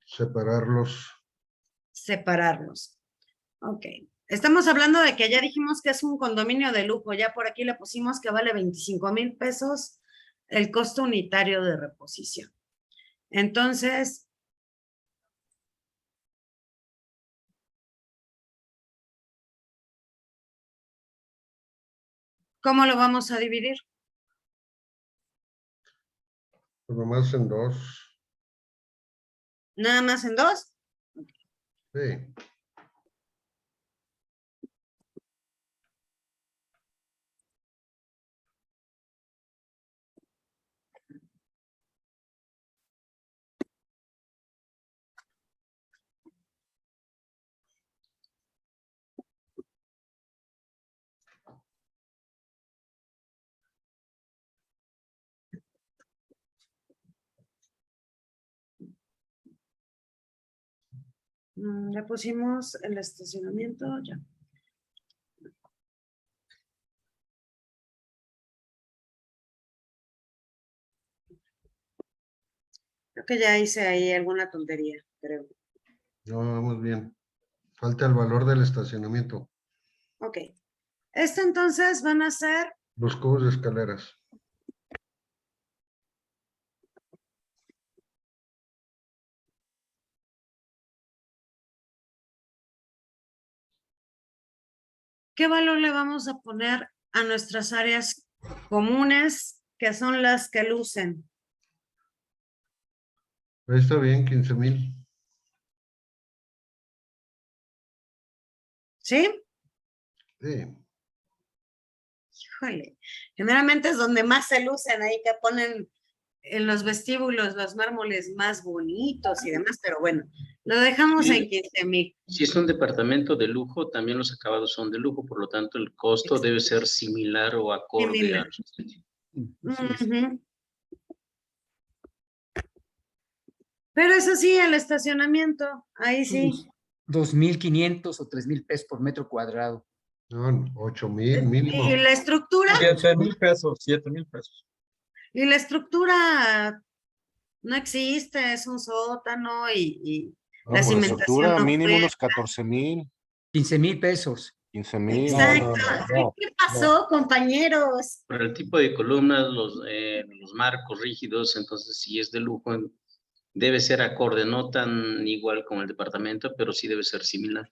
Separarlos. Separarlos. Ok. Estamos hablando de que ya dijimos que es un condominio de lujo. Ya por aquí le pusimos que vale 25,000 pesos el costo unitario de reposición. Entonces, ¿cómo lo vamos a dividir? Pues nomás en 2. ¿Nada más en 2? Sí. Le pusimos el estacionamiento ya. Creo que ya hice ahí alguna tontería, creo. No, vamos bien. Falta el valor del estacionamiento. Ok. Entonces van a ser Los cubos de escaleras. ¿qué valor le vamos a poner a nuestras áreas comunes, que son las que lucen? Ahí está bien, 15,000. ¿Sí? Sí. Híjole. Generalmente es donde más se lucen, ahí que ponen en los vestíbulos los mármoles más bonitos y demás, pero bueno, lo dejamos en 15,000. Si es un departamento de lujo, también los acabados son de lujo, por lo tanto el costo debe ser similar o acorde a... Ujú. Pero eso sí, el estacionamiento, ahí sí. 2,500 o 3,000 pesos por metro cuadrado. No, 8,000 mínimo. ¿Y la estructura? 7,000 pesos, 7,000 pesos. Y la estructura no existe, es un sótano y No, la por cimentación estructura no mínimo fue. unos 14,000, 15,000 pesos. 15,000. Exacto. ¿Qué pasó, compañeros? Por el tipo de columnas, los marcos rígidos, entonces si es de lujo, debe ser acorde, no tan igual como el departamento, pero sí debe ser similar.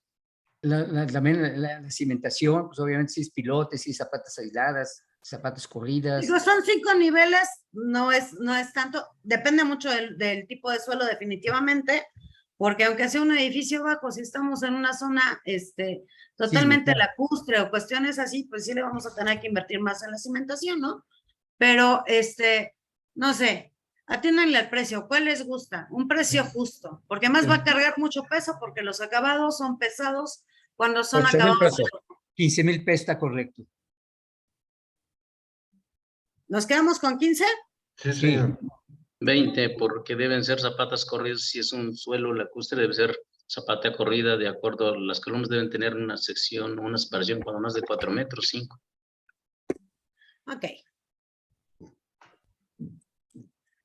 También la cimentación, pues obviamente sí es pilotes, sí zapatas aisladas, zapatas corridas. Digo, son 5 niveles, no es tanto, depende mucho del tipo de suelo definitivamente, porque aunque sea un edificio bajo, si estamos en una zona totalmente lacustre o cuestiones así, pues sí le vamos a tener que invertir más en la cimentación, ¿no? Pero, no sé, atínenle al precio, ¿cuál les gusta? Un precio justo, porque además va a cargar mucho peso porque los acabados son pesados cuando son 8,000 acabados. pesos. 15,000 pesos está correcto. ¿Nos quedamos con 15? Sí, señor. 20, porque deben ser zapatas corridas, si es un suelo lacustre, debe ser zapata corrida, de acuerdo, las columnas deben tener una sección, una separación cuando más de 4 metros, 5. Ok.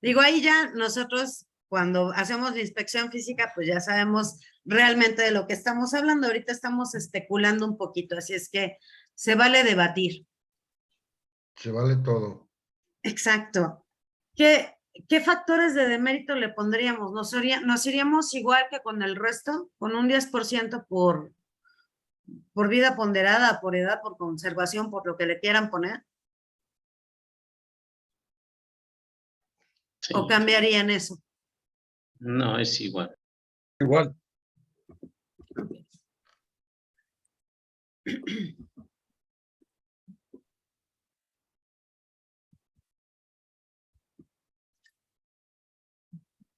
Digo, ahí ya nosotros cuando hacemos la inspección física, pues ya sabemos realmente de lo que estamos hablando. Ahorita estamos especulando un poquito, así es que se vale debatir. Se vale todo. Exacto. ¿Qué factores de demérito le pondríamos? ¿Nos iríamos igual que con el resto? ¿Con un 10% por vida ponderada, por edad, por conservación, por lo que le quieran poner? Sí. ¿O cambiarían eso? No, es igual. Igual.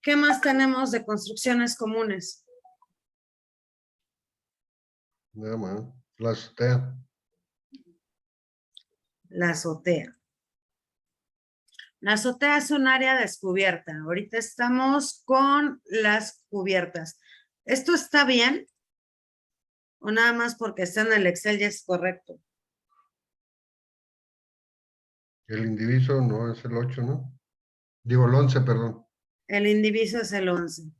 ¿Qué más tenemos de construcciones comunes? Nada más. La azotea. La azotea. La azotea es un área descubierta. Ahorita estamos con las cubiertas. ¿Esto está bien? ¿O nada más porque está en el Excel ya es correcto? El indiviso no es el 8, ¿no? Digo, el 11, perdón. El indiviso es el 11.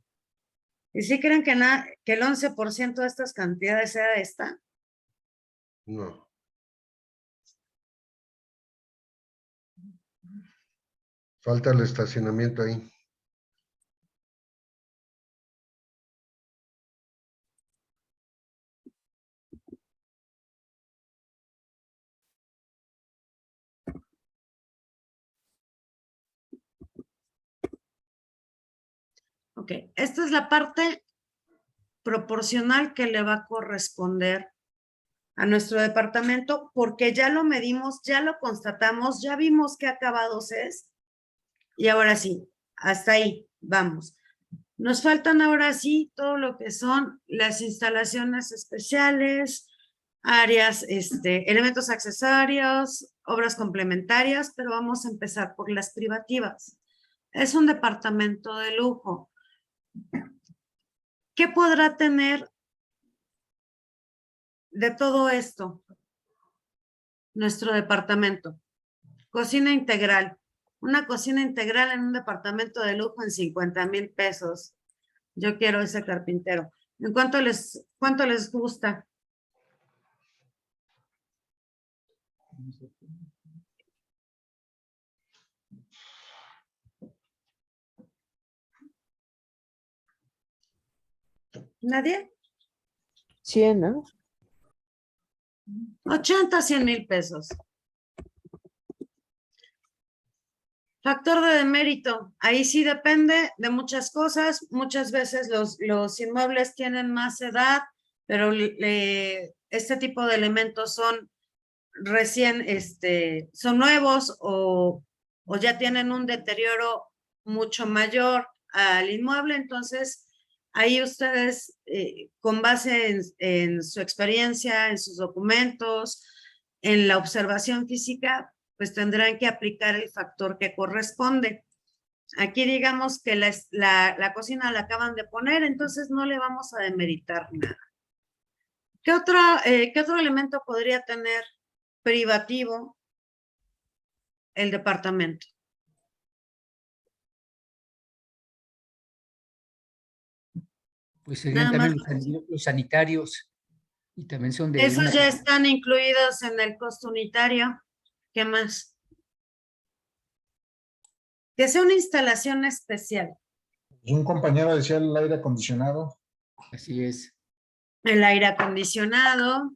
¿Y si creen que el 11% de estas cantidades sea esta? No. Falta el estacionamiento ahí. Ok, esta es la parte proporcional que le va a corresponder a nuestro departamento porque ya lo medimos, ya lo constatamos, ya vimos qué acabados es y ahora sí, hasta ahí, vamos. Nos faltan ahora sí todo lo que son las instalaciones especiales, áreas, elementos accesorios, obras complementarias, pero vamos a empezar por las privativas. Es un departamento de lujo. ¿Qué podrá tener de todo esto nuestro departamento? Cocina integral. Una cocina integral en un departamento de lujo en 50,000 pesos. Yo quiero ese carpintero. ¿En cuánto les gusta? ¿Nadie? 100, ¿no? 80, 100,000 pesos. Factor de demérito. Ahí sí depende de muchas cosas. Muchas veces los inmuebles tienen más edad, pero este tipo de elementos son recién, son nuevos o ya tienen un deterioro mucho mayor al inmueble. Entonces, ahí ustedes, con base en su experiencia, en sus documentos, en la observación física, pues tendrán que aplicar el factor que corresponde. Aquí digamos que la cocina la acaban de poner, entonces no le vamos a demeritar nada. ¿Qué otro elemento podría tener privativo el departamento? Pues serían también los sanitarios y también son de... Esos ya están incluidos en el costo unitario. ¿Qué más? Que sea una instalación especial. Un compañero decía el aire acondicionado. Así es. El aire acondicionado.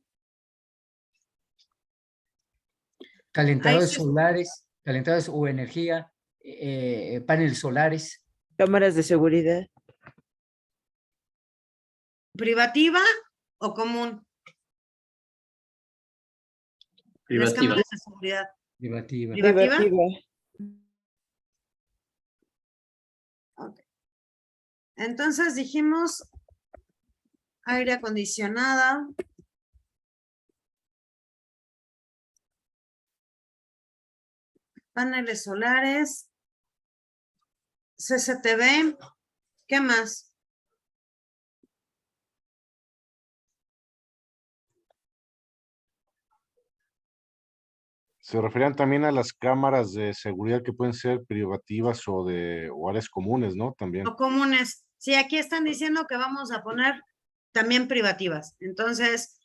Calentadores solares, calentadores o energía, paneles solares. Cámaras de seguridad. ¿Privativa o común? Privativa. Las cámaras de seguridad. Privativa. ¿Privativa? Okay. Entonces dijimos aire acondicionado. Paneles solares. CCTV. ¿Qué más? Se referían también a las cámaras de seguridad que pueden ser privativas o áreas comunes, ¿no? También. O comunes. Sí, aquí están diciendo que vamos a poner también privativas. Entonces,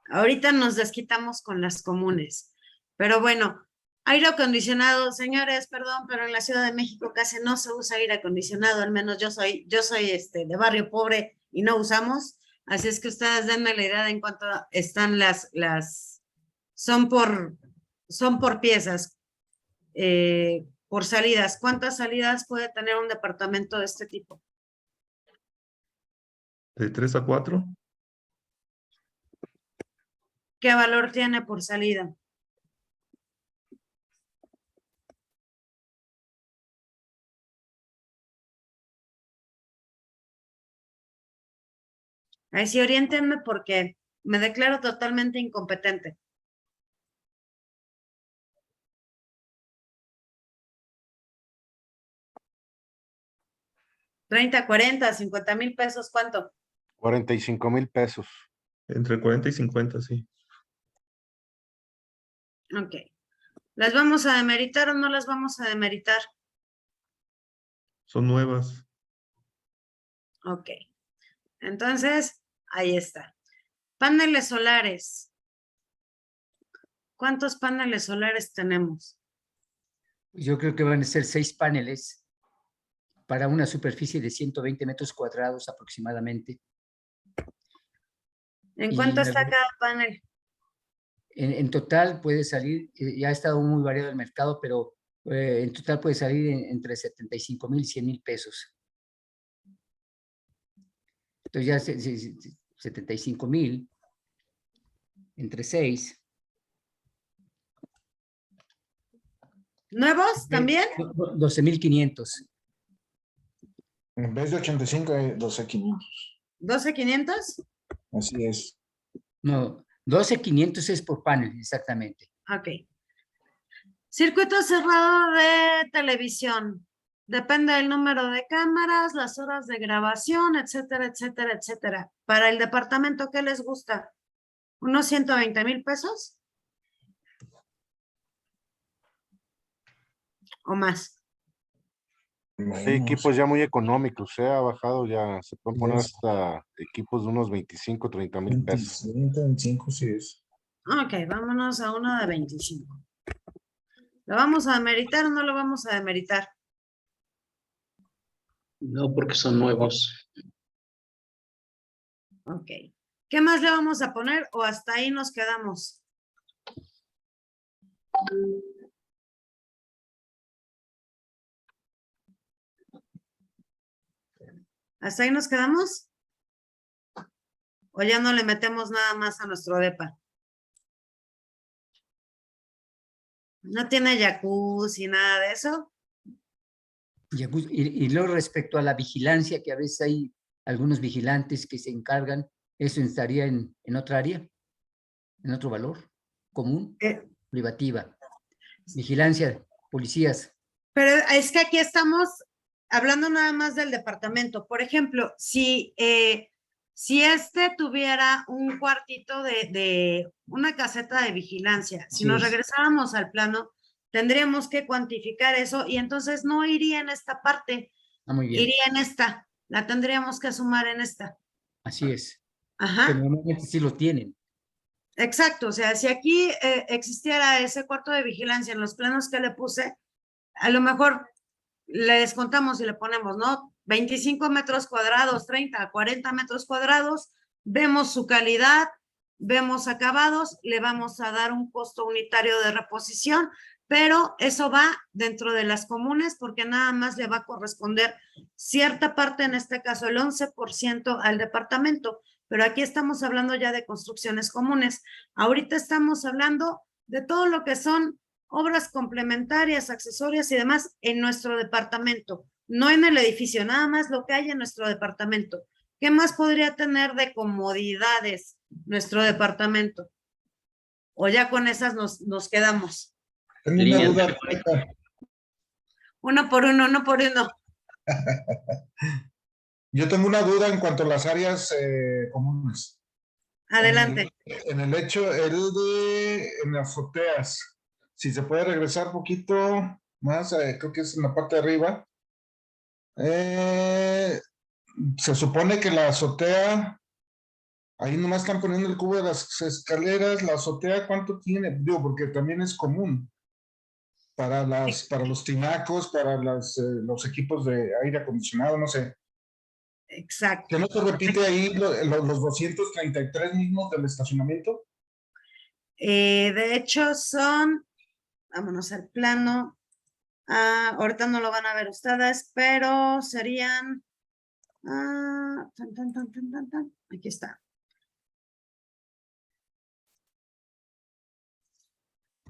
ahorita nos desquitamos con las comunes. Pero bueno, aire acondicionado, señores, perdón, pero en la Ciudad de México casi no se usa aire acondicionado, al menos yo soy de barrio pobre y no usamos. Así es que ustedes denme la idea de en cuánto están son por piezas, por salidas. ¿Cuántas salidas puede tener un departamento de este tipo? De 3 a 4. ¿Qué valor tiene por salida? Ahí sí, oriéntenme porque me declaro totalmente incompetente. ¿30, 40, 50,000 pesos? ¿Cuánto? 45,000 pesos. Entre 40 y 50, sí. Ok. ¿Las vamos a demeritar o no las vamos a demeritar? Son nuevas. Ok. Entonces, ahí está. Paneles solares. ¿Cuántos paneles solares tenemos? Yo creo que van a ser 6 paneles para una superficie de 120 metros cuadrados aproximadamente. ¿En Y cuánto está las- cada panel? En total puede salir, ya ha estado muy variado el mercado, pero en total puede salir entre 75,000 y 100,000 pesos. Entonces ya 75,000 entre 6. ¿Nuevos también? 12,500. En vez de 85, 12,500. ¿12,500? Así es. No, 12,500 es por panel, exactamente. Ok. Circuito cerrado de televisión. Depende del número de cámaras, las horas de grabación, etcétera, etcétera, etcétera. Para el departamento, ¿qué les gusta? ¿Unos 120,000 pesos? ¿O más? Hay equipos ya muy económicos, ha bajado ya, se pueden poner Yes. hasta equipos de unos 25, 30,000 pesos. 25, sí es. Ok, vámonos a uno de 25. ¿Lo vamos a demeritar o no lo vamos a demeritar? No, porque son nuevos. Ok. ¿Qué más le vamos a poner o hasta ahí nos quedamos? ¿Hasta ahí nos quedamos? ¿O ya no le metemos nada más a nuestro depa? ¿No tiene jacuzzi, nada de eso? Y luego respecto a la vigilancia, que a veces hay algunos vigilantes que se encargan, ¿eso estaría en otra área? ¿En otro valor común? Privativa. Vigilancia, policías. Pero es que aquí estamos hablando nada más del departamento. Por ejemplo, si este tuviera un cuartito de una caseta de vigilancia, si nos regresáramos al plano, tendríamos que cuantificar eso y entonces no iría en esta parte, Muy bien. iría en esta, la tendríamos que sumar en esta. Así es. Ajá. Que normalmente sí lo tienen. Exacto, o sea, si aquí existiera ese cuarto de vigilancia en los planos que le puse, a lo mejor le descontamos y le ponemos, ¿no? 25 metros cuadrados, 30, 40 metros cuadrados, vemos su calidad, vemos acabados, le vamos a dar un costo unitario de reposición, pero eso va dentro de las comunes porque nada más le va a corresponder cierta parte, en este caso el 11% al departamento, pero aquí estamos hablando ya de construcciones comunes. Ahorita estamos hablando de todo lo que son obras complementarias, accesorias y demás en nuestro departamento, no en el edificio, nada más lo que hay en nuestro departamento. ¿Qué más podría tener de comodidades nuestro departamento? O ya con esas nos quedamos. Tengo una duda. Uno por uno, uno por uno. Yo tengo una duda en cuanto a las áreas comunes. Adelante. En el hecho, en las azoteas, si se puede regresar un poquito más, creo que es en la parte de arriba. Se supone que la azotea, ahí nomás están poniendo el cubo de las escaleras, la azotea, ¿cuánto tiene? Digo, porque también es común para los tinacos, para los equipos de aire acondicionado, no sé. Exacto. ¿Que no se repite ahí los 233 mismos del estacionamiento? De hecho son, vámonos al plano, ahorita no lo van a ver ustedes, pero serían, aquí está.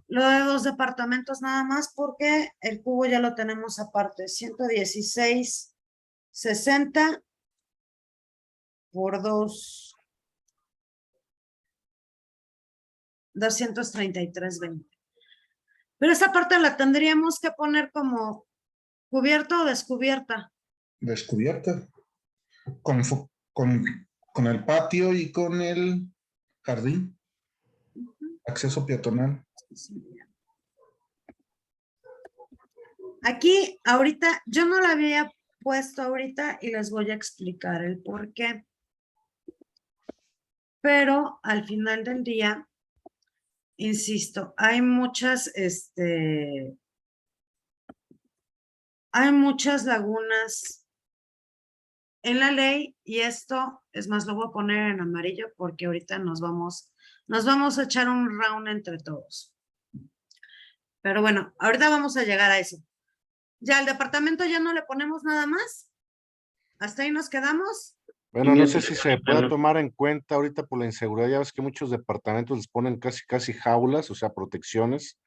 Lo de 2 departamentos nada más porque el cubo ya lo tenemos aparte, 116.60 por 2 233.20. Pero esa parte la tendríamos que poner como cubierta o descubierta. Descubierta. Con el patio y con el jardín. Acceso peatonal. Aquí, ahorita, yo no la había puesto ahorita y les voy a explicar el por qué. Pero al final del día, insisto, hay muchas lagunas en la ley y esto, es más, lo voy a poner en amarillo porque ahorita nos vamos a echar un round entre todos. Pero bueno, ahorita vamos a llegar a eso. Ya al departamento ya no le ponemos nada más. Hasta ahí nos quedamos. Bueno, no sé si se puede tomar en cuenta ahorita por la inseguridad. Ya ves que muchos departamentos les ponen casi jaulas, o sea, protecciones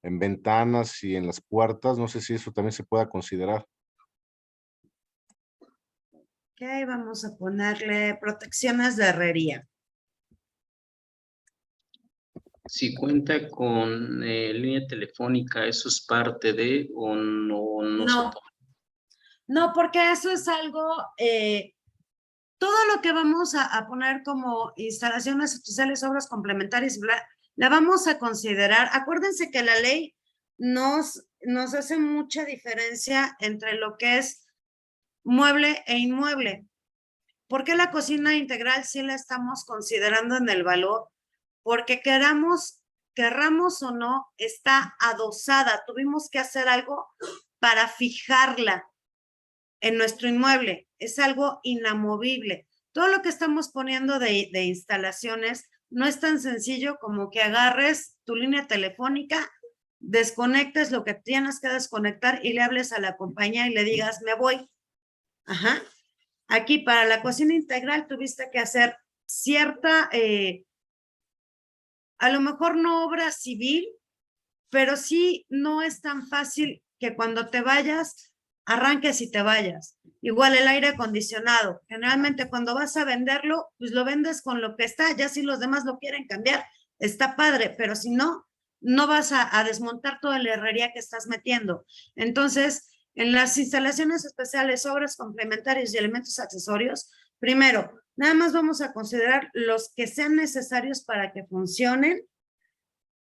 en ventanas y en las puertas. No sé si eso también se pueda considerar. Ok, vamos a ponerle protecciones de herrería. Si cuenta con línea telefónica, ¿eso es parte de o no? No. No, porque eso es algo, todo lo que vamos a poner como instalaciones especiales, obras complementarias, la vamos a considerar. Acuérdense que la ley nos hace mucha diferencia entre lo que es mueble e inmueble. ¿Por qué la cocina integral sí la estamos considerando en el valor? Porque querramos o no, está adosada. Tuvimos que hacer algo para fijarla en nuestro inmueble. Es algo inamovible. Todo lo que estamos poniendo de instalaciones no es tan sencillo como que agarres tu línea telefónica, desconectes lo que tienes que desconectar y le hables a la compañía y le digas, me voy. Ajá. Aquí para la cocina integral tuviste que hacer cierta, a lo mejor no obra civil, pero sí no es tan fácil que cuando te vayas, arranques y te vayas. Igual el aire acondicionado. Generalmente cuando vas a venderlo, pues lo vendes con lo que está. Ya si los demás lo quieren cambiar, está padre, pero si no, no vas a desmontar toda la herrería que estás metiendo. Entonces, en las instalaciones especiales, obras complementarias y elementos accesorios, primero, nada más vamos a considerar los que sean necesarios para que funcionen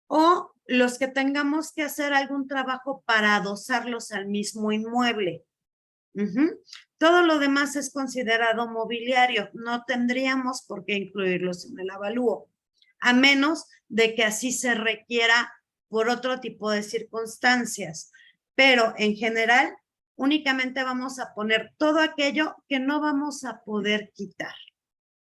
o los que tengamos que hacer algún trabajo para adosarlos al mismo inmueble. Todo lo demás es considerado mobiliario. No tendríamos por qué incluirlos en el avalúo, a menos de que así se requiera por otro tipo de circunstancias. Pero en general, únicamente vamos a poner todo aquello que no vamos a poder quitar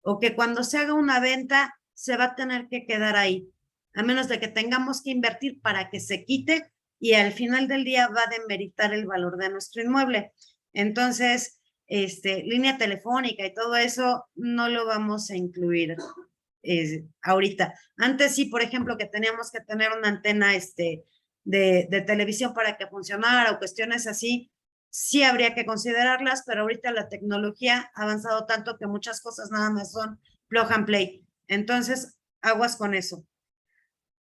o que cuando se haga una venta se va a tener que quedar ahí, a menos de que tengamos que invertir para que se quite y al final del día va a demeritar el valor de nuestro inmueble. Entonces, línea telefónica y todo eso no lo vamos a incluir ahorita. Antes sí, por ejemplo, que teníamos que tener una antena de televisión para que funcionara o cuestiones así, sí habría que considerarlas, pero ahorita la tecnología ha avanzado tanto que muchas cosas nada más son plug and play. Entonces, aguas con eso.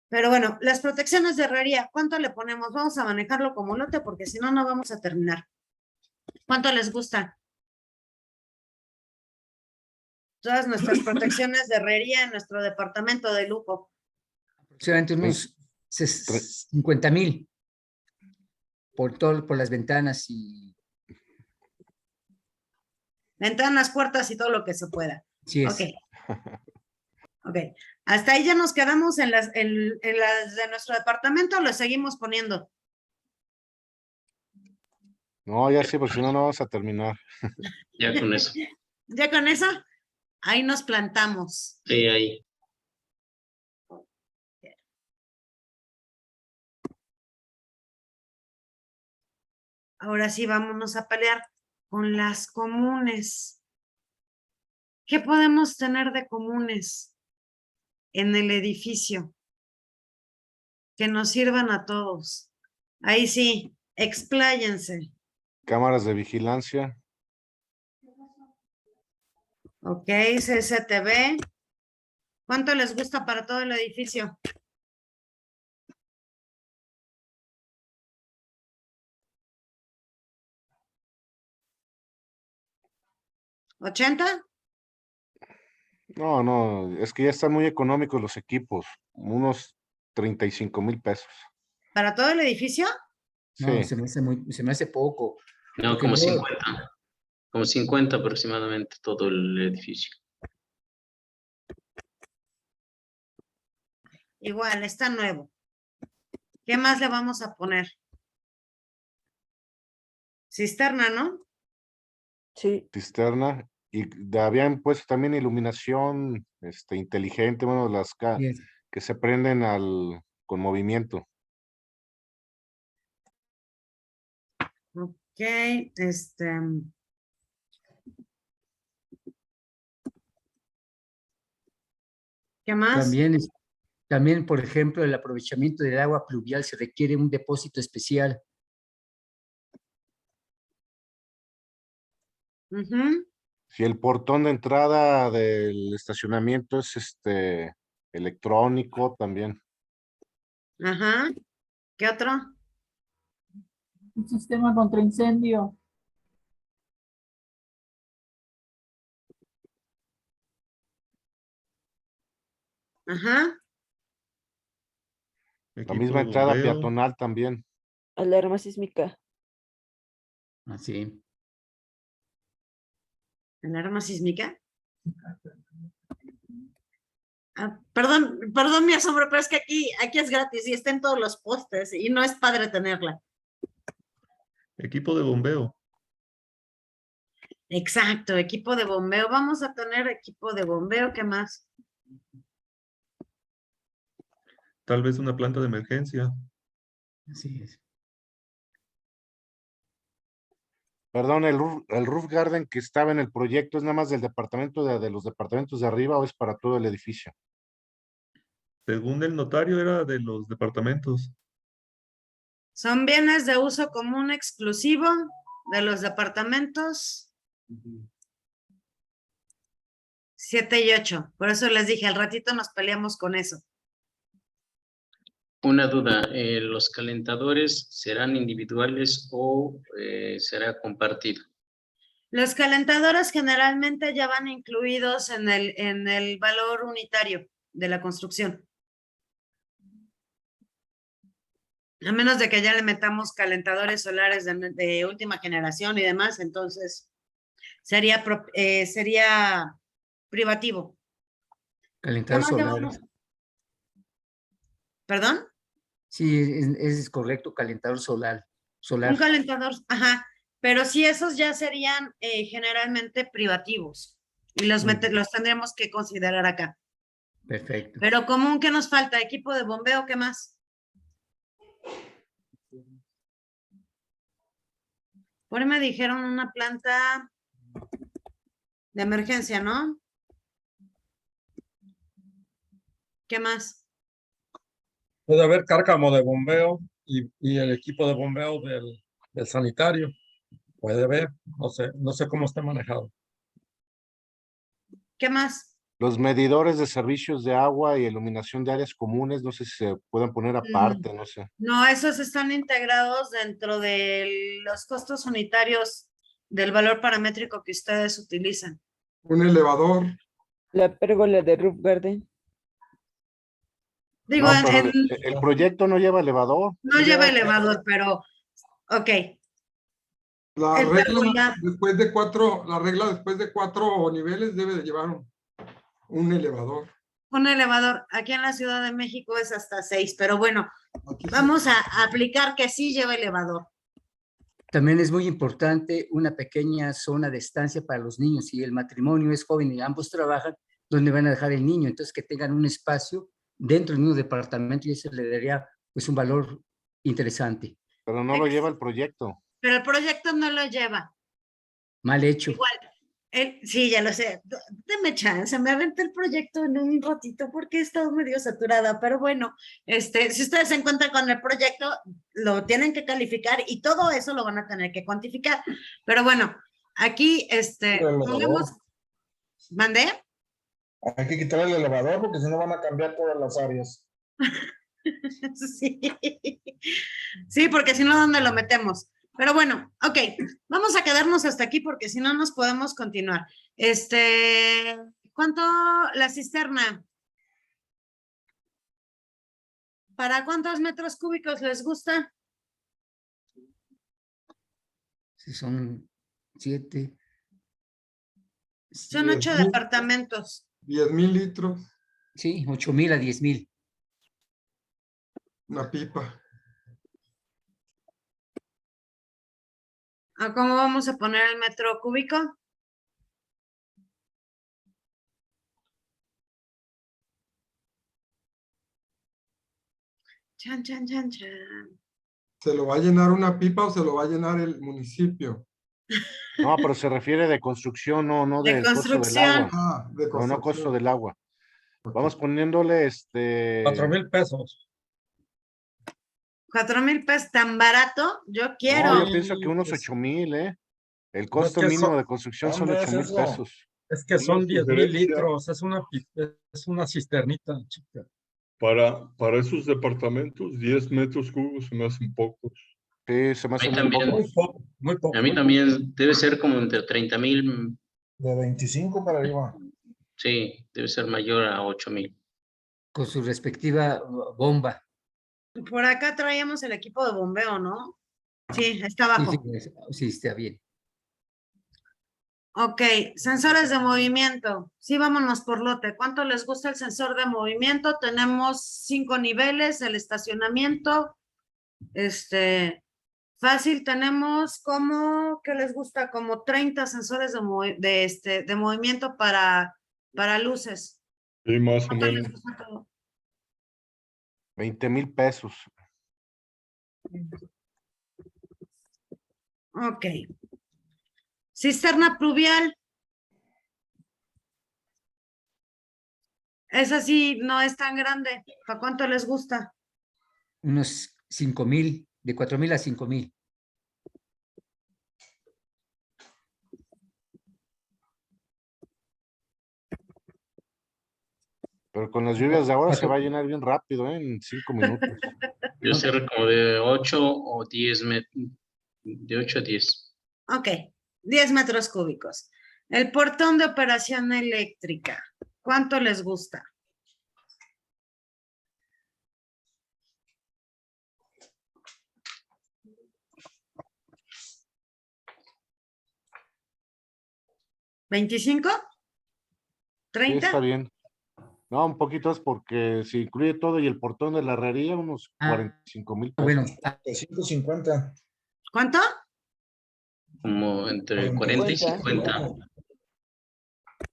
Pero bueno, las protecciones de herrería, ¿cuánto le ponemos? Vamos a manejarlo como lote porque si no, no vamos a terminar. ¿Cuánto les gusta? Todas nuestras protecciones de herrería en nuestro departamento de lujo. Aproximadamente unos 50,000 por las ventanas y... Ventanas, puertas y todo lo que se pueda. Sí es. Ok. Hasta ahí ya nos quedamos en las de nuestro departamento, lo seguimos poniendo. No, ya sí, porque si no, no vamos a terminar. Ya con eso. ¿Ya con eso? Ahí nos plantamos. Sí, ahí. Ahora sí, vámonos a pelear con las comunes. ¿Qué podemos tener de comunes en el edificio que nos sirvan a todos? Ahí sí, expláyense. Cámaras de vigilancia. Ok, CCTV. ¿Cuánto les gusta para todo el edificio? ¿80? No, es que ya están muy económicos los equipos, unos 35,000 pesos. ¿Para todo el edificio? No, Sí. se me hace poco. No, Porque como luego- 50. Como 50 aproximadamente todo el edificio. Igual, está nuevo. ¿Qué más le vamos a poner? Cisterna, ¿no? Sí. Cisterna. Y habían puesto también iluminación inteligente, bueno, Yes. que se prenden con movimiento. Ok, ¿qué más? También, por ejemplo, el aprovechamiento del agua pluvial se requiere un depósito especial. Ujú. Si el portón de entrada del estacionamiento es electrónico también. Ajá. ¿Qué otro? Un sistema contra incendio. Ajá. La Equipo misma de entrada bombeo. peatonal también. Alarma sísmica. Así. ¿Alarma sísmica? Perdón mi asombro, pero es que aquí es gratis y está en todos los postes y no es padre tenerla. Equipo de bombeo. Exacto, equipo de bombeo. Vamos a tener equipo de bombeo, ¿qué más? Tal vez una planta de emergencia. Así es. Perdón, el roof garden que estaba en el proyecto es nada más del departamento de los departamentos de arriba o es para todo el edificio. Según el notario era de los departamentos. Son bienes de uso común exclusivo de los departamentos 7 y 8. Por eso les dije, al ratito nos peleamos con eso. Una duda, ¿los calentadores serán individuales o será compartido? Los calentadores generalmente ya van incluidos en el valor unitario de la construcción. A menos de que ya le metamos calentadores solares de última generación y demás, entonces sería privativo. Calentador solar. ¿Perdón? Sí, es correcto, calentador solar. Un calentador, ajá. Pero sí, esos ya serían generalmente privativos y los tendremos que considerar acá. Perfecto. Pero común, ¿qué nos falta? Equipo de bombeo, ¿qué más? Por ahí me dijeron una planta de emergencia, ¿no? ¿Qué más? Puede haber cárcamo de bombeo y el equipo de bombeo del sanitario. Puede haber, no sé cómo está manejado. ¿Qué más? Los medidores de servicios de agua y iluminación de áreas comunes, no sé si se pueden poner aparte, no sé. No, esos están integrados dentro de los costos unitarios del valor paramétrico que ustedes utilizan. Un elevador. La pérgola de roof garden. Digo, No, pero el proyecto no lleva elevador. no lleva elevador, pero ok. La El regla pérgola. después de 4 niveles debe de llevar un elevador. Un elevador. Aquí en la Ciudad de México es hasta 6, pero bueno, vamos a aplicar que sí lleva elevador. También es muy importante una pequeña zona de estancia para los niños. Si el matrimonio es joven y ambos trabajan, ¿dónde van a dejar el niño? Entonces, que tengan un espacio dentro del mismo departamento y eso le daría pues un valor interesante. Pero no lo lleva el proyecto. Pero el proyecto no lo lleva. Mal hecho. Igual, sí, ya lo sé. Deme chance, me aventé el proyecto en un ratito porque he estado medio saturada, pero bueno, si ustedes se encuentran con el proyecto, lo tienen que calificar y todo eso lo van a tener que cuantificar. Pero bueno, aquí, pongamos, ¿mandé? Hay que quitar el elevador porque si no van a cambiar todas las áreas. Sí. Sí, porque si no, ¿dónde lo metemos? Pero bueno, ok, vamos a quedarnos hasta aquí porque si no nos podemos continuar. ¿Cuánto la cisterna? ¿Para cuántos metros cúbicos les gusta? Si son 7. Son 8 departamentos. 10,000 litros. Sí, 8,000 a 10,000. Una pipa. ¿A cómo vamos a poner el metro cúbico? Chan, chan, chan, chan. ¿Se lo va a llenar una pipa o se lo va a llenar el municipio? No, pero se refiere de construcción, no De del costo del construcción. agua. Ah, de No costo construcción. del agua. Ok. Vamos poniéndole 4,000 pesos. 4,000 pesos, tan barato, yo quiero. No, yo pienso que unos 8,000, ¿eh? El costo que mínimo eso- de construcción son ¿Dónde es 8,000 eso? pesos. Es que Una son 10,000 sugerencia. litros, es una cisternita, chica. Para esos departamentos, 10 metros cúbicos se me hacen pocos. Sí, se me hace Ahí muy también. poco. Muy poco, muy poco. A mí también debe ser como entre 30,000, De 25 para arriba. sí, debe ser mayor a 8,000. Con su respectiva bomba. Por acá traíamos el equipo de bombeo, ¿no? Sí, está Sí, abajo. sí, está bien. Ok, sensores de movimiento. Sí, vámonos por lote. ¿Cuánto les gusta el sensor de movimiento? Tenemos 5 niveles, el estacionamiento. Fácil, tenemos como, ¿qué les gusta? Como 30 sensores de movimiento para luces. Sí, más o ¿Cuánto les menos. gusta todo? 20,000 pesos. Ok. Cisterna pluvial. Esa sí no es tan grande. ¿Para cuánto les gusta? Unos 5,000, de 4,000 a 5,000. Pero con las lluvias de ahora se va a llenar bien rápido, ¿eh? En 5 minutos. Debe ser como de 8 o 10 de 8 a 10. Ok, 10 metros cúbicos. El portón de operación eléctrica. ¿Cuánto les gusta? ¿25? Sí, ¿30? está bien. No, un poquito es porque si incluye todo y el portón de la herrería, unos 45,000 pesos. Bueno, 150. ¿Cuánto? Como entre 40 y 50.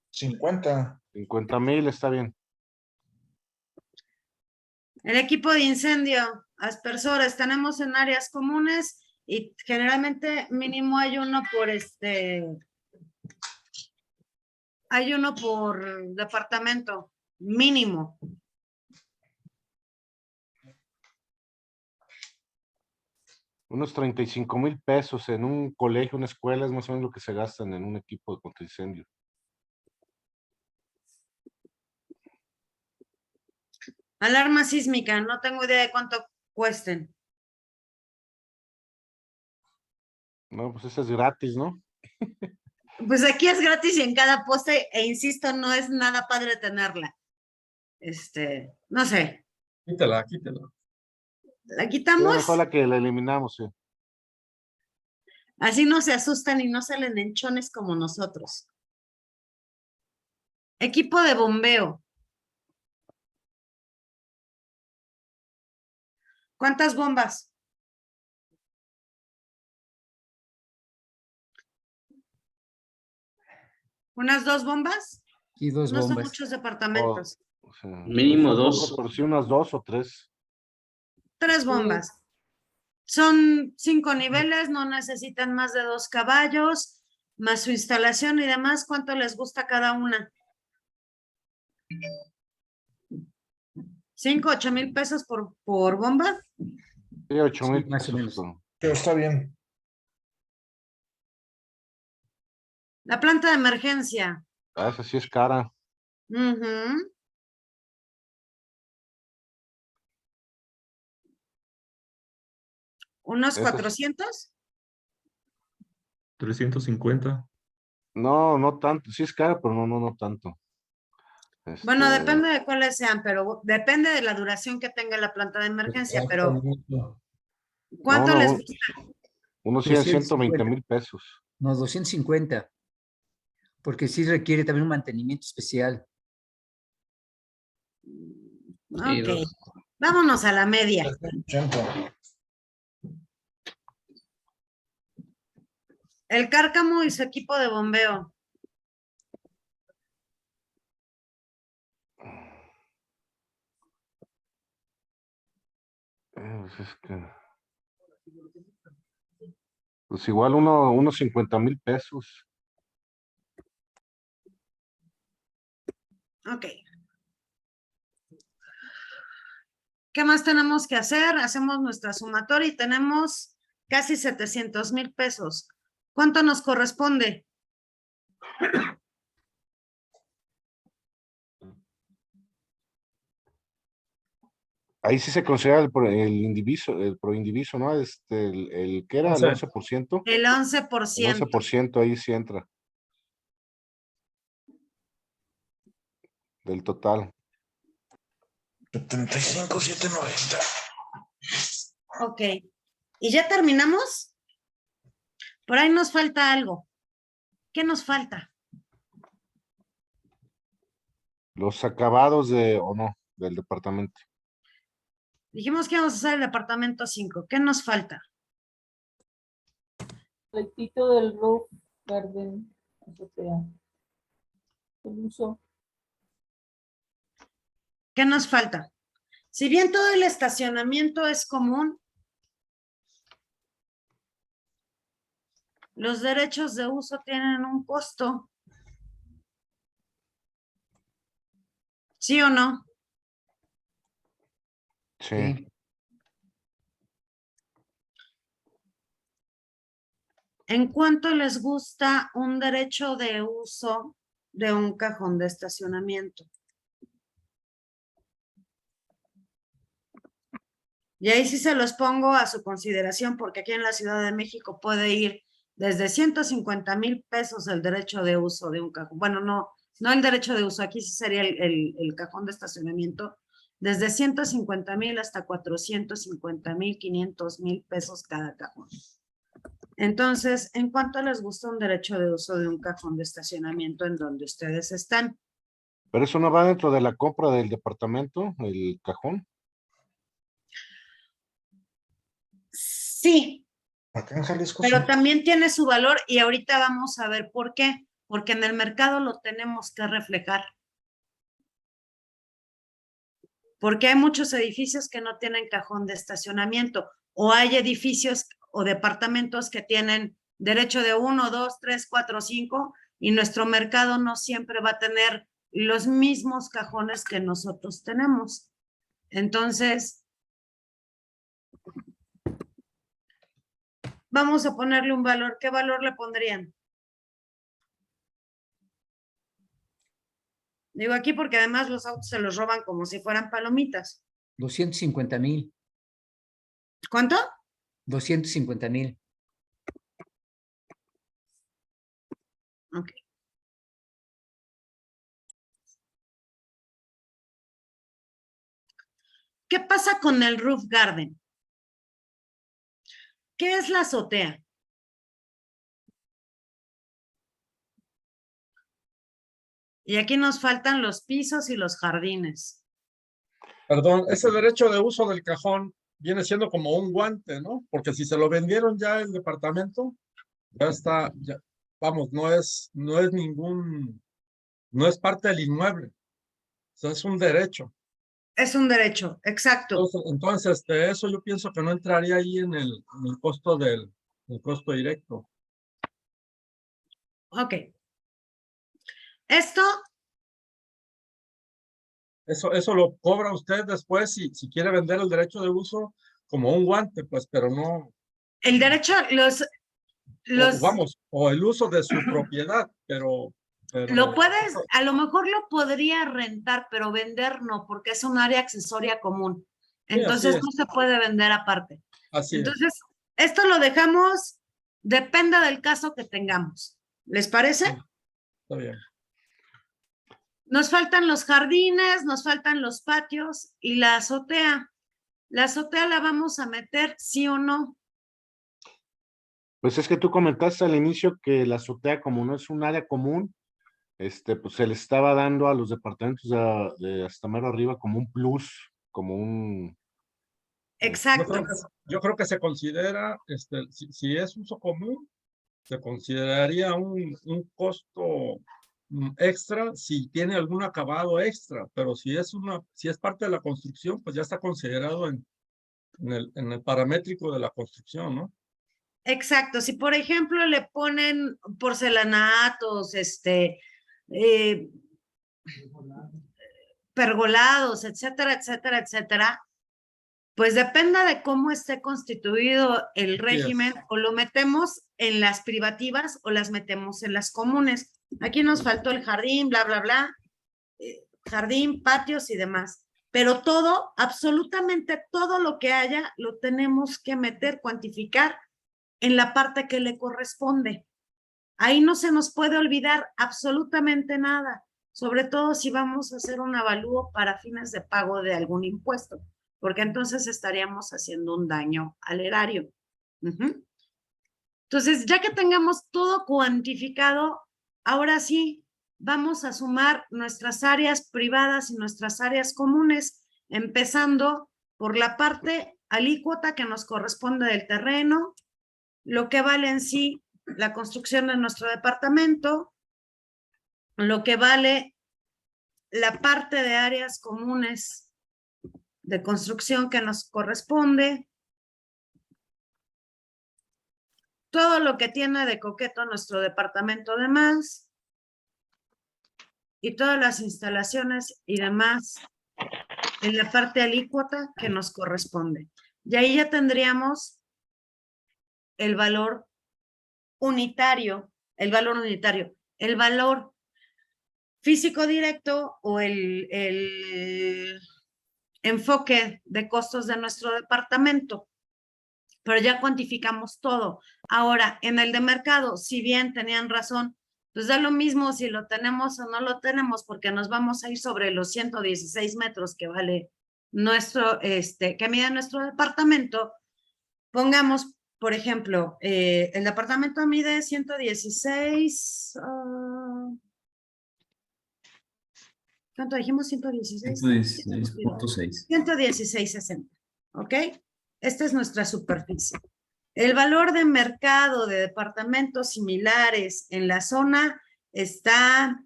50. 50,000 está bien. El equipo de incendio, aspersores, tenemos en áreas comunes y generalmente mínimo hay uno por departamento, mínimo. Unos 35,000 pesos en un colegio, una escuela, es más o menos lo que se gastan en un equipo de contra incendio. Alarma sísmica, no tengo idea de cuánto cuesten. No, pues ese es gratis, ¿no? Pues aquí es gratis y en cada poste, e insisto, no es nada padre tenerla. No sé. Quítala. ¿La Sí, quitamos? mejor la que la eliminamos, sí. Así no se asustan y no salen enchones como nosotros. Equipo de bombeo. ¿Cuántas bombas? ¿Unas 2 bombas? y 2 No son bombas. muchos departamentos. O sea, Mínimo no son 2. pocos, pero sí unas 2 o 3. 3 bombas. Son 5 niveles, no necesitan más de 2 caballos, más su instalación y demás. ¿Cuánto les gusta cada una? 5, 8,000 pesos por bomba. Sí, 8,000 Sí, más o pesos. menos. Pero está bien. La planta de emergencia. Esa sí es cara. Ujú. ¿Unos Esa es- 400? 350. No, no tanto. Sí es caro, pero no tanto. Bueno, Este, depende de cuáles sean, pero depende de la duración que tenga la planta de emergencia, pero ¿cuánto no, les gusta? unos 120 mil pesos. No, 250. Porque sí requiere también un mantenimiento especial. Ok, vámonos a la media. 80. El Cárcamo y su equipo de bombeo. Pues es que... Pues igual unos 50 mil pesos. Ok. ¿Qué más tenemos que hacer? Hacemos nuestra sumatoria y tenemos casi 700,000 pesos. ¿Cuánto nos corresponde? Ahí sí se considera el proindiviso, ¿no? El que era el 11%. El 11%. El 11% ahí sí entra. Del total. 75,790. Ok. ¿Y ya terminamos? Por ahí nos falta algo. ¿Qué nos falta? Los acabados del departamento. Dijimos que íbamos a hacer el departamento 5. ¿Qué nos falta? Rectito del roof garden. Azotea. El uso. ¿Qué nos falta? Si bien todo el estacionamiento es común, los derechos de uso tienen un costo. ¿Sí o no? Sí. ¿En cuánto les gusta un derecho de uso de un cajón de estacionamiento? Y ahí sí se los pongo a su consideración, porque aquí en la Ciudad de México puede ir desde 150,000 pesos el derecho de uso de un cajón. Bueno, no el derecho de uso, aquí sí sería el cajón de estacionamiento, desde 150,000 hasta 450,000, 500,000 pesos cada cajón. Entonces, ¿en cuánto les gusta un derecho de uso de un cajón de estacionamiento en donde ustedes están? Pero eso no va dentro de la compra del departamento, el cajón. Sí, Acá en Jalisco pero sí. también tiene su valor y ahorita vamos a ver por qué. Porque en el mercado lo tenemos que reflejar. Porque hay muchos edificios que no tienen cajón de estacionamiento o hay edificios o departamentos que tienen derecho de 1, 2, 3, 4, 5 y nuestro mercado no siempre va a tener los mismos cajones que nosotros tenemos. Entonces, vamos a ponerle un valor. ¿Qué valor le pondrían? Digo aquí porque además los autos se los roban como si fueran palomitas. 250,000. ¿Cuánto? 250,000. Ok. ¿Qué pasa con el roof garden? ¿Qué es la azotea? Y aquí nos faltan los pisos y los jardines. Perdón, ese derecho de uso del cajón viene siendo como un guante, ¿no? Porque si se lo vendieron ya el departamento, ya está, ya, vamos, no es parte del inmueble. O sea, es un derecho. Es un derecho, exacto. Entonces, eso yo pienso que no entraría ahí en el costo del costo directo. Ok. Esto. Eso lo cobra usted después si quiere vender el derecho de uso como un guante, pues, pero no. El derecho, Vamos, o el uso de su propiedad, pero lo puedes, a lo mejor lo podría rentar, pero vender no, porque es un área accesoria común. Entonces no se puede vender aparte. Así Entonces, esto lo dejamos Depende del caso que tengamos. ¿Les parece? Está bien. Nos faltan los jardines, nos faltan los patios y la azotea. ¿La azotea la vamos a meter, sí o no? Pues es que tú comentaste al inicio que la azotea, como no es un área común, pues se le estaba dando a los departamentos de hasta mero arriba como un plus, como un... Exacto. Yo creo que se considera, si es uso común, se consideraría un costo extra si tiene algún acabado extra, pero si es parte de la construcción, pues ya está considerado en el paramétrico de la construcción, ¿no? Exacto. Si por ejemplo le ponen porcelanatos, pergolados, etcétera, etcétera, etcétera, pues depende de cómo esté constituido el régimen, o lo metemos en las privativas o las metemos en las comunes. Aquí nos faltó el jardín, bla, bla, bla, jardín, patios y demás. Pero todo, absolutamente todo lo que haya, lo tenemos que meter, cuantificar en la parte que le corresponde. Ahí no se nos puede olvidar absolutamente nada, sobre todo si vamos a hacer un avalúo para fines de pago de algún impuesto, porque entonces estaríamos haciendo un daño al erario. Entonces, ya que tengamos todo cuantificado, ahora sí, vamos a sumar nuestras áreas privadas y nuestras áreas comunes, empezando por la parte alícuota que nos corresponde del terreno, lo que vale en sí la construcción de nuestro departamento, lo que vale la parte de áreas comunes de construcción que nos corresponde, todo lo que tiene de coqueto nuestro departamento de más, y todas las instalaciones y demás en la parte alícuota que nos corresponde. Y ahí ya tendríamos el valor unitario, el valor físico directo o el enfoque de costos de nuestro departamento. Pero ya cuantificamos todo. Ahora, en el de mercado, si bien tenían razón, pues da lo mismo si lo tenemos o no lo tenemos, porque nos vamos a ir sobre los 116 metros que vale nuestro, que mide nuestro departamento. Pongamos, por ejemplo, el departamento mide 116, ¿cuánto dijimos? 116. 116.6. 116.60, ¿ok? Esta es nuestra superficie. El valor de mercado de departamentos similares en la zona está,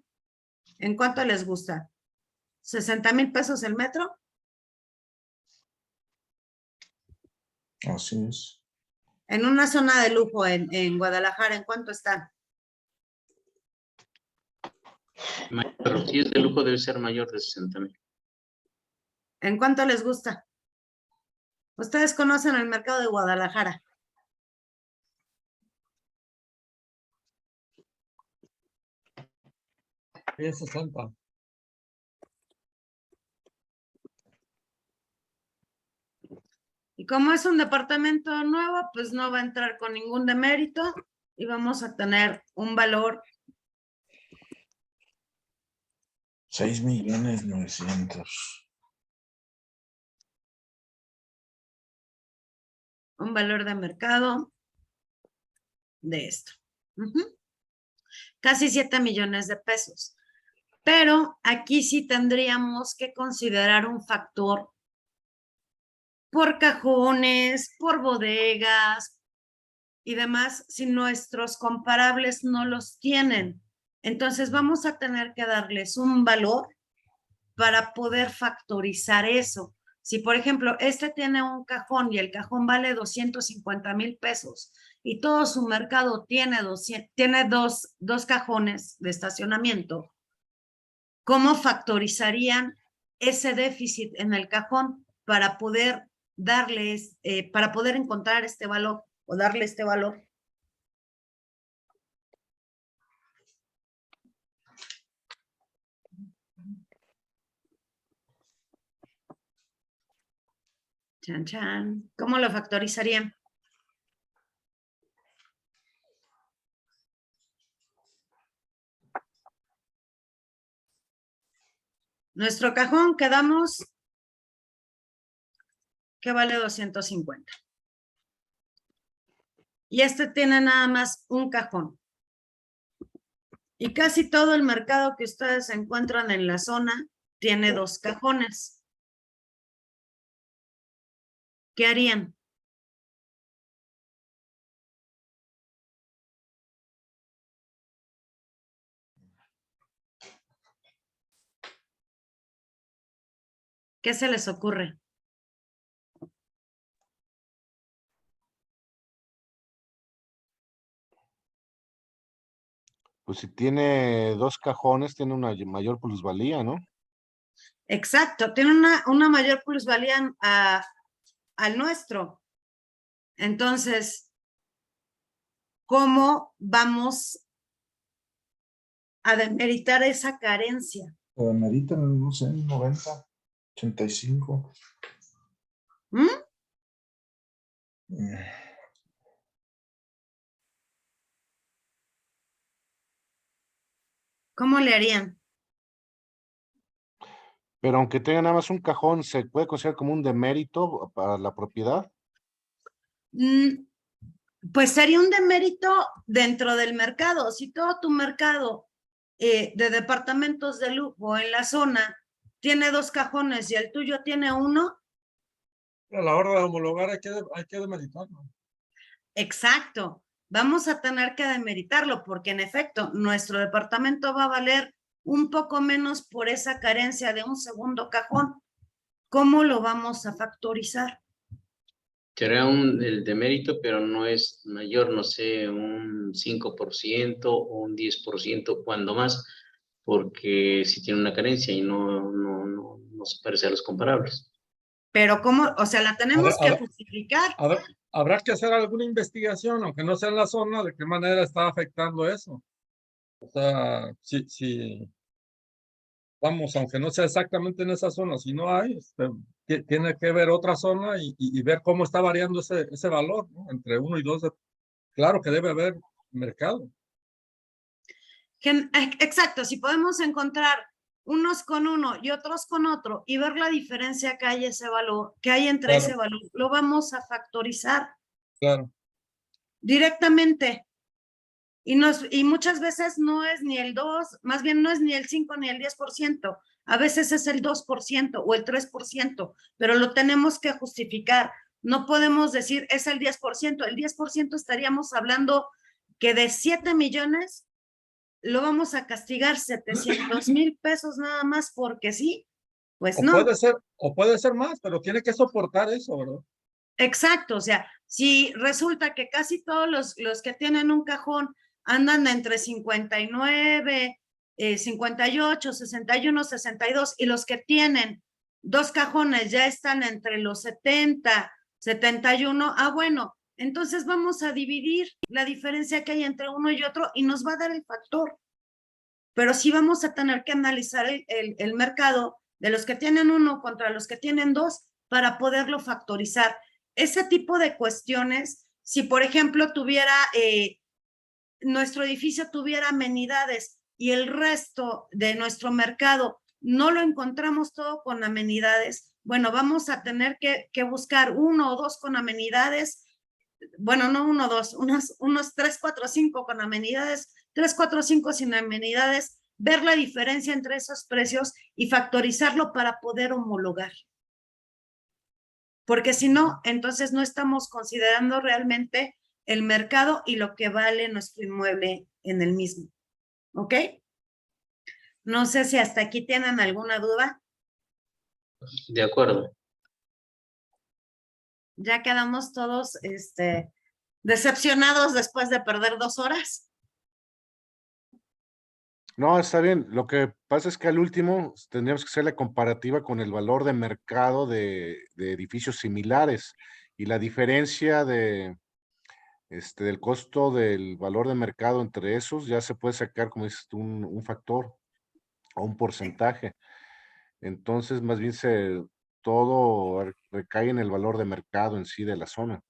¿en cuánto les gusta? ¿60,000 pesos el metro? Así es. En una zona de lujo en Guadalajara, ¿en cuánto está? Pero si es de lujo debe ser mayor de 60,000. ¿En cuánto les gusta? Ustedes conocen el mercado de Guadalajara. En 60. Y como es un departamento nuevo, pues no va a entrar con ningún demérito y vamos a tener un valor. 6.900.000. Un valor de mercado de esto. Casi 7 millones de pesos. Pero aquí sí tendríamos que considerar un factor por cajones, por bodegas y demás, si nuestros comparables no los tienen. Entonces vamos a tener que darles un valor para poder factorizar eso. Si, por ejemplo, este tiene un cajón y el cajón vale 250,000 pesos y todo su mercado tiene dos cajones de estacionamiento, ¿cómo factorizarían ese déficit en el cajón para poder darles, para poder encontrar este valor o darle este valor? Chan, chan. ¿Cómo lo factorizarían? Nuestro cajón quedamos que vale 250. Y este tiene nada más un cajón. Y casi todo el mercado que ustedes encuentran en la zona tiene 2 cajones. ¿Qué harían? ¿Qué se les ocurre? Pues si tiene 2 cajones, tiene una mayor plusvalía, ¿no? Exacto, tiene una mayor plusvalía al nuestro. Entonces, ¿cómo vamos a demeritar esa carencia? Meritan, no sé, 90, 85. ¿Mm? ¿Cómo le harían? Pero aunque tenga nada más un cajón, ¿se puede considerar como un demérito para la propiedad? Pues sería un demérito dentro del mercado. Si todo tu mercado de departamentos de lujo en la zona tiene 2 cajones y el tuyo tiene 1. A la hora de homologar hay que demeritarlo. Exacto. Vamos a tener que demeritarlo porque en efecto nuestro departamento va a valer un poco menos por esa carencia de un segundo cajón. ¿Cómo lo vamos a factorizar? Será el demérito, pero no es mayor, no sé, un 5% o un 10%, cuando más, porque si tiene una carencia y no se parece a los comparables. Pero ¿cómo? O sea, la tenemos que justificar. Habrá que hacer alguna investigación, aunque no sea en la zona, de qué manera está afectando eso. O sea, si vamos, aunque no sea exactamente en esa zona, si no hay, tiene que ver otra zona y ver cómo está variando ese valor, ¿no? Entre 1 y 2. Claro que debe haber mercado. Exacto, si podemos encontrar unos con uno y otros con otro y ver la diferencia que hay ese valor, que hay entre Claro. ese valor, lo vamos a factorizar Claro. directamente. Y muchas veces no es ni el 2, más bien no es ni el 5 ni el 10%, a veces es el 2% o el 3%, pero lo tenemos que justificar. No podemos decir es el 10%, el 10% estaríamos hablando que de 7 millones lo vamos a castigar 700,000 pesos nada más porque sí, pues no. Puede ser más, pero tiene que soportar eso, ¿verdad? Exacto, o sea, si resulta que casi todos los que tienen un cajón andan entre 59, 58, 61, 62, y los que tienen 2 cajones ya están entre los 70, 71, bueno, entonces vamos a dividir la diferencia que hay entre uno y otro y nos va a dar el factor. Pero sí vamos a tener que analizar el mercado de los que tienen 1 contra los que tienen 2 para poderlo factorizar. Ese tipo de cuestiones, si por ejemplo nuestro edificio tuviera amenidades y el resto de nuestro mercado no lo encontramos todo con amenidades, bueno, vamos a tener que buscar 1 o 2 con amenidades, bueno, no 1 o 2, unos 3, 4, 5 con amenidades, 3, 4, 5 sin amenidades, ver la diferencia entre esos precios y factorizarlo para poder homologar. Porque si no, entonces no estamos considerando realmente el mercado y lo que vale nuestro inmueble en el mismo. ¿Ok? No sé si hasta aquí tienen alguna duda. De acuerdo. Ya quedamos todos decepcionados después de perder 2 horas. No, está bien. Lo que pasa es que al último tendríamos que hacer la comparativa con el valor de mercado de edificios similares y la diferencia del costo del valor de mercado entre esos ya se puede sacar, como dices tú, un factor o un porcentaje. Entonces, más bien todo recae en el valor de mercado en sí de la zona.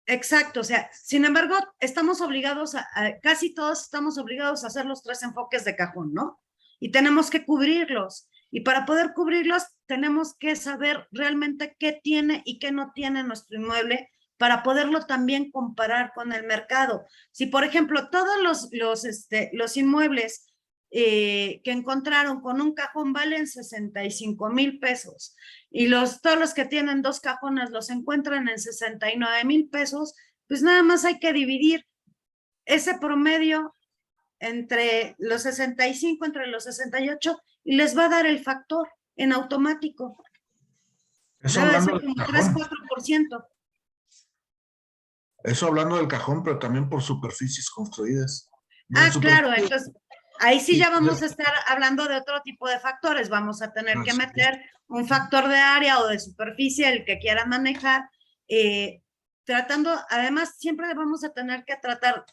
Exacto, o sea, sin embargo, estamos obligados casi todos estamos obligados a hacer los 3 enfoques de cajón, ¿no? Y tenemos que cubrirlos. Y para poder cubrirlos, tenemos que saber realmente qué tiene y qué no tiene nuestro inmueble para poderlo también comparar con el mercado. Si, por ejemplo, todos los inmuebles que encontraron con un cajón valen 65,000 pesos y todos los que tienen 2 cajones los encuentran en 69,000 pesos, pues nada más hay que dividir ese promedio entre los 65, entre los 68 y les va a dar el factor en automático. Eso Debe hablando ser del como cajón. 3-4%. Eso hablando del cajón, pero también por superficies construidas. No en Claro, entonces ahí sí ya vamos sí. a estar hablando de otro tipo de factores. Vamos a tener que sí. meter un factor de área o de superficie, el que quieran manejar, tratando, además, siempre vamos a tener que tratar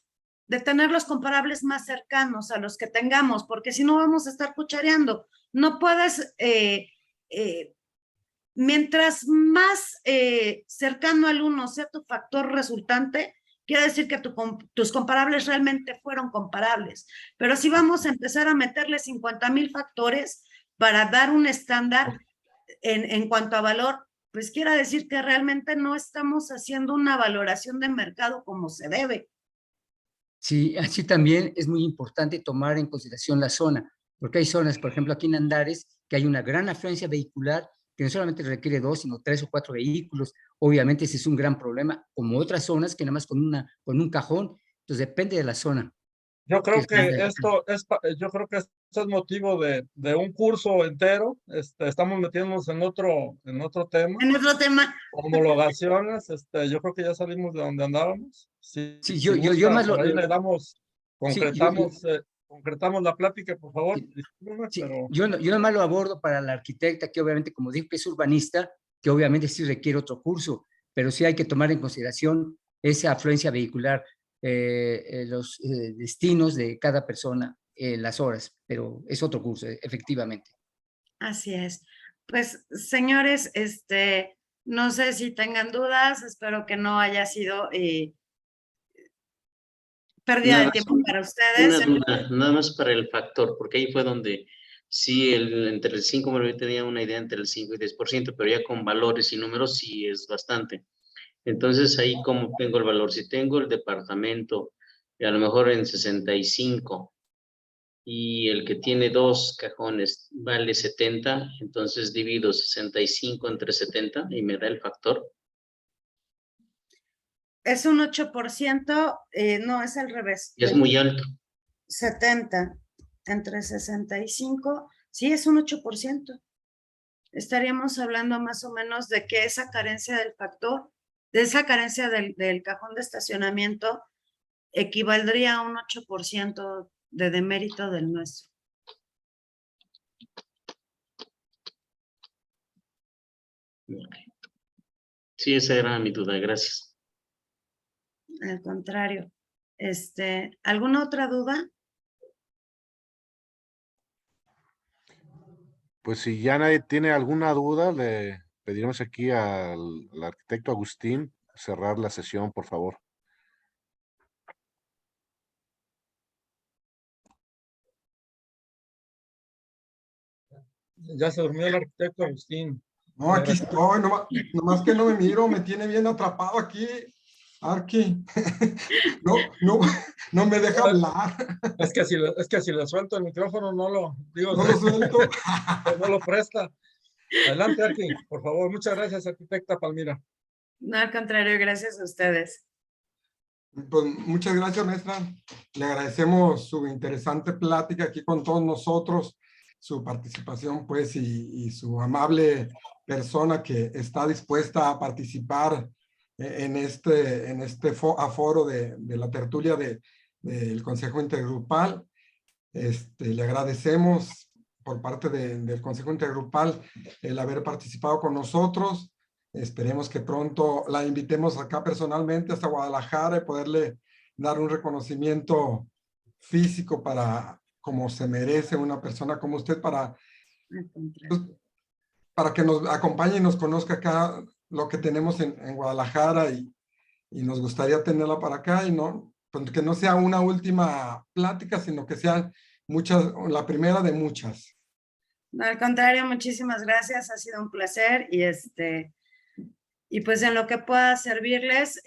de tener los comparables más cercanos a los que tengamos, porque si no vamos a estar cuchareando. No puedes, mientras más cercano al uno sea tu factor resultante, quiere decir que tus comparables realmente fueron comparables. Pero si vamos a empezar a meterle 50,000 factores para dar un estándar en cuanto a valor, pues quiere decir que realmente no estamos haciendo una valoración de mercado como se debe. Sí, así también es muy importante tomar en consideración la zona, porque hay zonas, por ejemplo, aquí en Andares, que hay una gran afluencia vehicular, que no solamente requiere 2, sino 3 o 4 vehículos. Obviamente ese es un gran problema, como otras zonas que nada más con un cajón. Entonces depende de la zona. Yo creo que esto es motivo de un curso entero. Estamos metiéndonos en otro tema. En otro tema. Homologaciones. Yo creo que ya salimos de donde andábamos. Sí, yo más por ahí le damos, concretamos la plática, por favor. Sí, pero... yo nada más lo abordo para la arquitecta, que obviamente, como dijo que es urbanista, que obviamente sí requiere otro curso, pero sí hay que tomar en consideración esa afluencia vehicular, los destinos de cada persona, las horas, pero es otro curso, efectivamente. Así es. Pues, señores, no sé si tengan dudas, espero que no haya sido pérdida de tiempo para ustedes. Una duda, nada más para el factor, porque ahí fue donde sí, entre el 5, yo tenía una idea entre el 5 y 10%, pero ya con valores y números sí es bastante. Entonces ahí como tengo el valor, si tengo el departamento a lo mejor en 65 y el que tiene 2 cajones vale 70, entonces divido 65 entre 70 y me da el factor. Es un 8%, no, es al revés. Es muy alto. 70 entre 65, sí, es un 8%. Estaríamos hablando más o menos de que esa carencia del factor, de esa carencia del cajón de estacionamiento, equivaldría a un 8% de demérito del nuestro. Sí, esa era mi duda, gracias. Al contrario. ¿Alguna otra duda? Pues si ya nadie tiene alguna duda, le pediremos aquí al arquitecto Agustín cerrar la sesión, por favor. Ya se durmió el arquitecto Agustín. No, aquí estoy, nomás que no me miro, me tiene bien atrapado aquí, Arqui. No me deja hablar. Es que si le suelto el micrófono, no lo suelto. No lo presta. Adelante, Arqui, por favor. Muchas gracias, arquitecta Palmira. No, al contrario, gracias a ustedes. Pues muchas gracias, maestra. Le agradecemos su interesante plática aquí con todos nosotros, su participación, pues, y su amable persona que está dispuesta a participar en este aforo de la tertulia del Consejo Intergrupal. Le agradecemos por parte del Consejo Intergrupal el haber participado con nosotros. Esperemos que pronto la invitemos acá personalmente hasta Guadalajara y poderle dar un reconocimiento físico como se merece una persona como usted, para que nos acompañe y nos conozca acá lo que tenemos en Guadalajara, y nos gustaría tenerla para acá, y pues que no sea una última plática, sino que sea la primera de muchas. No, al contrario, muchísimas gracias, ha sido un placer y pues en lo que pueda servirles,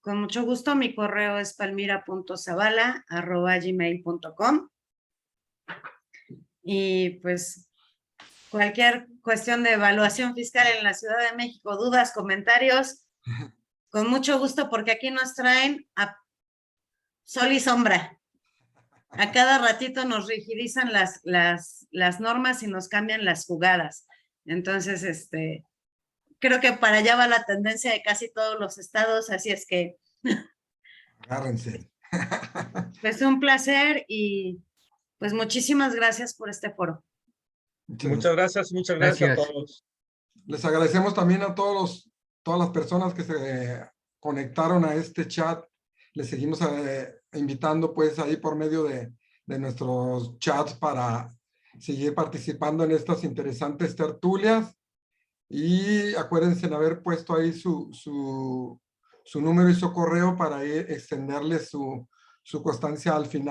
con mucho gusto, mi correo es palmira.zavala@gmail.com y pues cualquier cuestión de evaluación fiscal en la Ciudad de México, dudas, comentarios, con mucho gusto, porque aquí nos traen a sol y sombra. A cada ratito nos rigidizan las normas y nos cambian las jugadas. Entonces, creo que para allá va la tendencia de casi todos los estados, así es que... Agárrense. Pues un placer y pues muchísimas gracias por este foro. Muchas gracias a todos. Les agradecemos también a todas las personas que se conectaron a este chat. Les seguimos invitando pues ahí por medio de nuestros chats para seguir participando en estas interesantes tertulias. Y acuérdense de haber puesto ahí su número y su correo para extenderles su constancia al final.